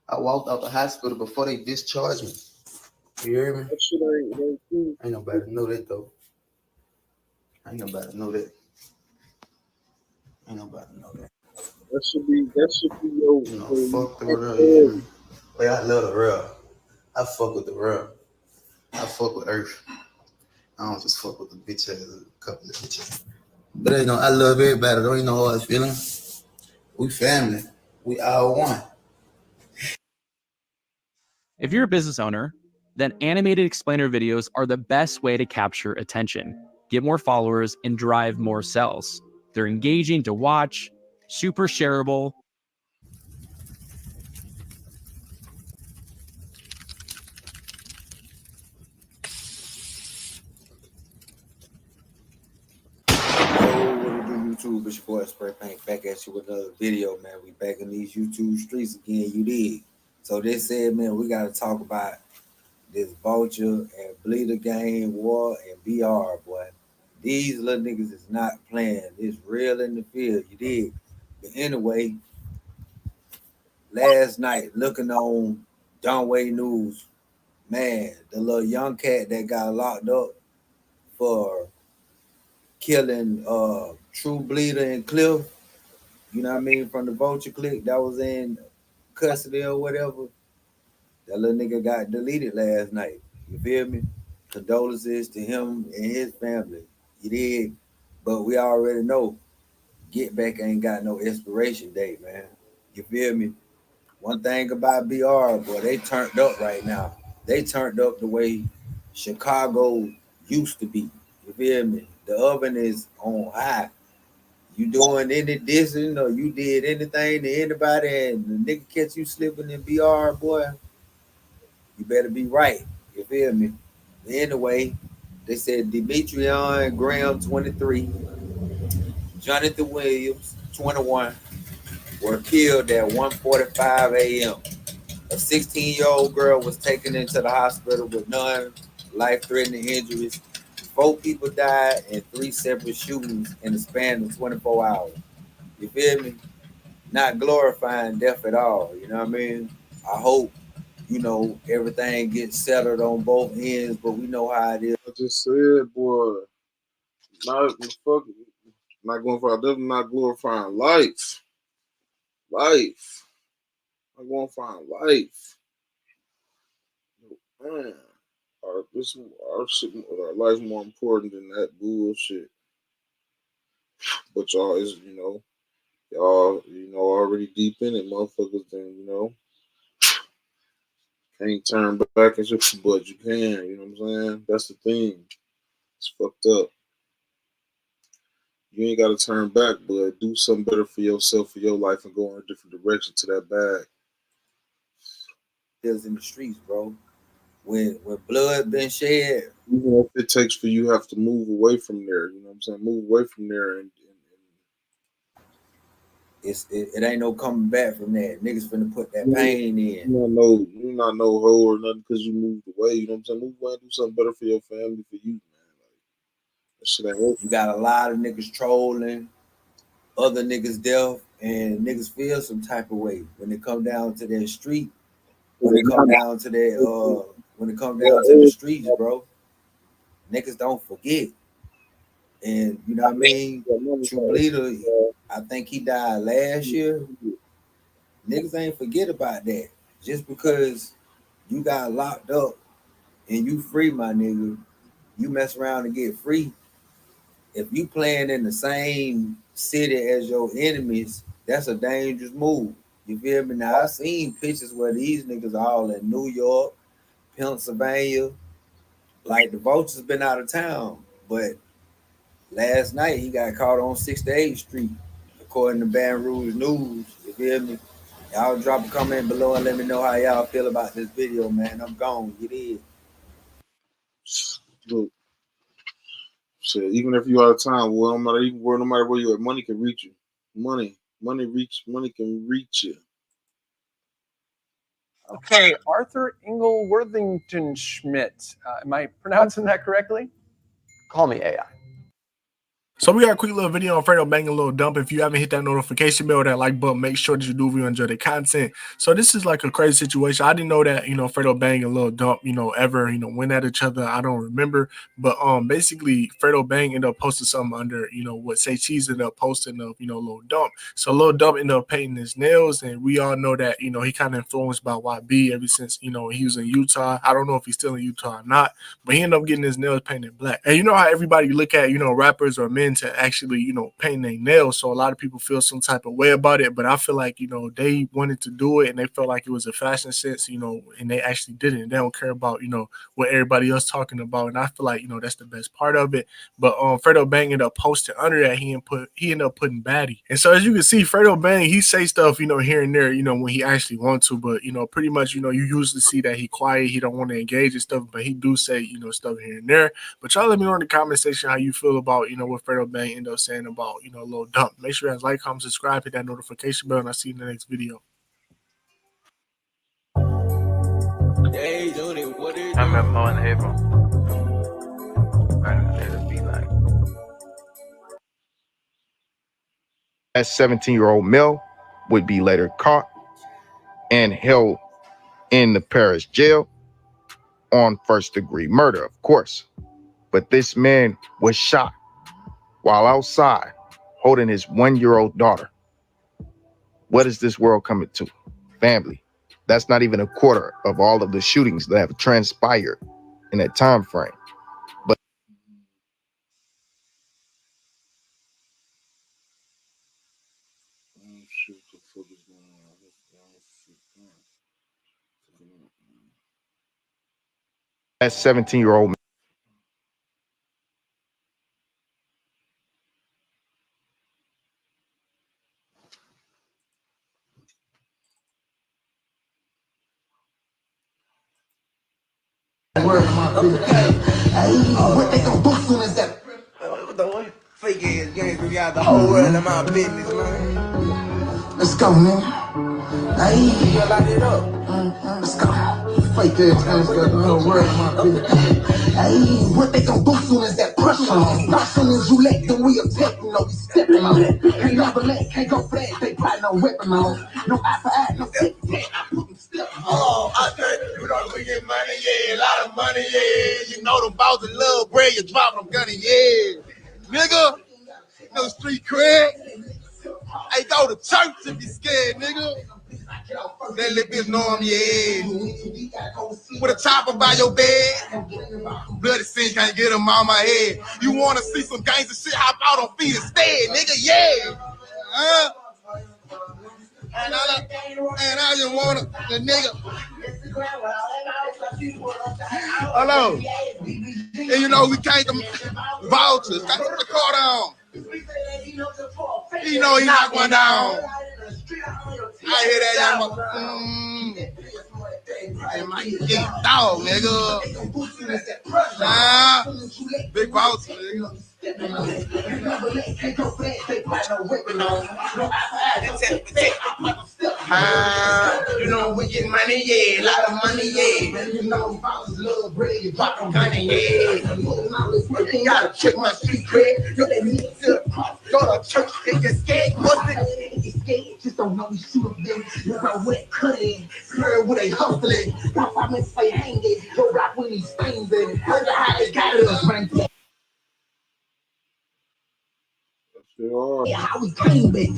I walked out the hospital before they discharged me. You hear me? That shit ain't nobody know that though. Ain't nobody know that. That should be your fuck the world. Like, I love the real. I fuck with the real. I fuck with Earth. I don't just fuck with the bitch ass, a couple of bitches. But you know, I love everybody. Don't you know how I was feeling? We family. We all one. If you're a business owner, then animated explainer videos are the best way to capture attention, get more followers, and drive more sales. They're engaging to watch, super shareable. YouTube, it's your boy Spray Paint back at you with another video, man. We back in these YouTube streets again, you dig. So they said, man, we got to talk about this Vulture and Bleeder game, war, and BR, boy. These little niggas is not playing. It's real in the field, you dig. But anyway, last night, looking on Dunway News, man, the little young cat that got locked up for killing Truebleeda and Cliff, you know what I mean, from the Vulture clique that was in custody or whatever, that little nigga got deleted last night. You feel me? Condolences to him and his family. You did. But we already know Get Back ain't got no expiration date, man. You feel me? One thing about BR, boy, they turned up right now. They turned up the way Chicago used to be. You feel me? The oven is on high. You doing any dissing or you did anything to anybody and the nigga catch you slipping in BR, boy, you better be right. You feel me? Anyway, they said Demetrion Graham, 23, Jonathan Williams, 21, were killed at 1:45 a.m. A 16-year-old girl was taken into the hospital with non-life-threatening injuries. 4 people died in 3 separate shootings in the span of 24 hours. You feel me? Not glorifying death at all. You know what I mean? I hope, you know, everything gets settled on both ends, but we know how it is. I just said, boy, not fucking, not going for definitely not glorifying life. Life. Not glorifying life. Man, our life's more important than that bullshit. But y'all is, y'all, already deep in it, motherfuckers. Then can't turn back and shit, but you can. You know what I'm saying? That's the thing. It's fucked up. You ain't got to turn back, but do something better for yourself, for your life, and go in a different direction to that bag. In the streets, bro. When blood been shed, even if it takes for you have to move away from there, you know what I'm saying? Move away from there, and it ain't no coming back from that. Niggas finna put that pain in. You're not no hoe or nothing because you moved away. You know what I'm saying? Move away and do something better for your family, for you, man. Like, that shit ain't working. You got a lot of niggas trolling, other niggas deaf, and niggas feel some type of way when it come down to that street. When it come down to that, when it come down to the streets, bro, niggas don't forget. And you know what I mean? Truebleeda, I think he died last year. Niggas ain't forget about that. Just because you got locked up and you free, my nigga, you mess around and get free. If you playing in the same city as your enemies, that's a dangerous move. You feel me? Now, I seen pictures where these niggas all in New York, Pennsylvania. Like, the Vulture's been out of town. But last night, he got caught on 68th Street, according to Baton Rouge News. You feel me? Y'all drop a comment below and let me know how y'all feel about this video, man. I'm gone. You did. Look, shit, even if you out of time, well, no matter where you at, money can reach you. Money can reach you. Okay, Arthur Engel Worthington Schmidt. Am I pronouncing that correctly? Call me AI. So we got a quick little video on Fredo banging a little dump. If you haven't hit that notification bell or that like button, make sure that you do if you enjoy the content. So this is like a crazy situation. I didn't know that, Fredo banging a little dump, ever, went at each other. I don't remember. But basically Fredo Bang ended up posting something under, what Say Cheese ended up posting of, Lil Dump. So Lil Dump ended up painting his nails, and we all know that, he kind of influenced by YB ever since, he was in Utah. I don't know if he's still in Utah or not, but he ended up getting his nails painted black. And you know how everybody look at, rappers or men to actually, paint their nails. So a lot of people feel some type of way about it, but I feel like, they wanted to do it and they felt like it was a fashion sense, and they actually did it. And they don't care about, what everybody else talking about. And I feel like, that's the best part of it. But Fredo Bang ended up posting under that he ended up putting baddie. And so as you can see, Fredo Bang, he say stuff, here and there, when he actually wants to, but pretty much, you usually see that he quiet, he don't want to engage and stuff, but he do say, stuff here and there. But y'all let me know in the comment section how you feel about, what Fredo Bang ended up saying about, Lil Dump. Make sure you guys like, comment, subscribe, hit that notification bell, and I'll see you in the next video. I remember mowing the April. It'll be like. That 17-year-old male would be later caught and held in the Paris jail on first-degree murder, of course. But this man was shot while outside holding his 1-year-old daughter. What is this world coming to? Family. That's not even a quarter of all of the shootings that have transpired in that time frame. But that 17-year-old What they gon' do soon as that? What the fake ass gang we got the whole world in my business, man. Let's go, man. Hey, you light it up. Let's go. Fake ass gangs got the whole world in my business. Hey, what they gon' do soon as that pressure on? Not soon as you let them we attack, we stepping on it. Can't never let, can't go flat, they probably no weapon on. No eye for eye, no tic-tac, I put them stepping on. Oh, I said, we get money, yeah, a lot of money, yeah. You know the bosses love bread, you drop them gunny, yeah. Nigga, no street cred. Hey, go to church if you scared, nigga. That little bitch know I'm your head. With a chopper by your bed. Bloody sin can't get him on my head. You wanna see some gangster shit? Hop out on feet instead, nigga, yeah. And I just wanna, the nigga. Hello. And you know we can't vouchers. Got to put the car down. You know he not going down. I hear that young dog, nigga. Nah, big boss, nigga. You know we get money, yeah, a lot of money, yeah. You know bosses love bread, you drop them honey, yeah. You gotta check my street cred. Yo, they need to go to church, they get scared. What's it? They scared, just don't know we shoot them. You know what cutting, heard what they hustling. Pop out and say hanging, yo rock when these things in. Heard how they got us, man. Yeah, how we came back,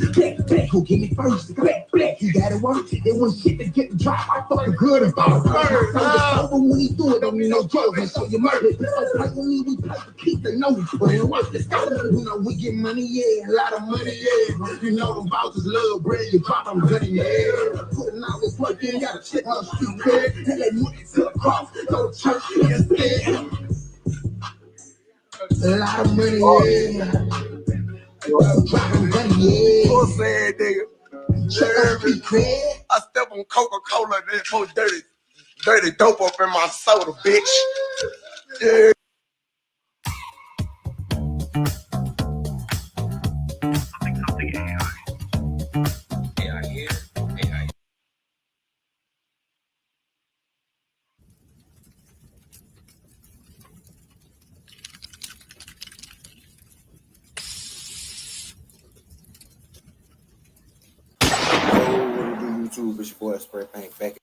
who give me first, black, you gotta work, it was shit to get the drop, I fucking good about it, over when he do it, don't need no joke, and so you murder, so play with me, we play to keep the note, but it works, let's go, you know we get money, yeah, a lot of money, yeah, you know them bosses love bread, you drop them good, yeah, putting all this work in, gotta check my street cred, and they move to the cross, go to church, yeah, a lot of money, yeah. Dropping money, yeah. What's that, nigga? I step on Coca-Cola and then put dirty dope up in my soda, bitch. Yeah. bitch before that spray paint back.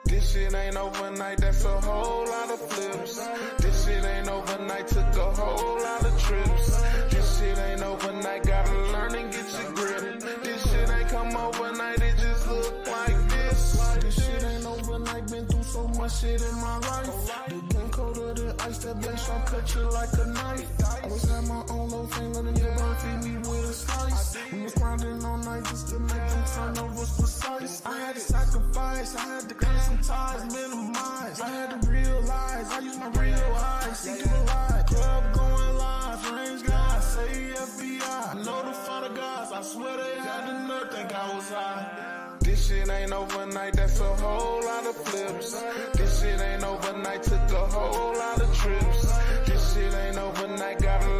This shit ain't overnight, that's a whole lot of flips. This shit ain't overnight, took a whole lot of trips. This shit ain't overnight, gotta learn and get your grip. This shit ain't come overnight, it just look like this. This shit ain't overnight, been through so much shit in my life. The game colder than ice, that bass tryna cut you like a knife. Always had my own little finger, and you gon' feed me with a slice. We was grinding all night just to make them turnovers precise. I had to sacrifice, I had to cut some ties, minimize. I had to realize, I use my real eyes, see through the lie. Club going live, range guys, say FBI. I know the father guys, I swear they had the nerve, think I was high. This shit ain't overnight, that's a whole lot of flips. This shit ain't overnight, took a whole lot of trips. This shit ain't overnight, gotta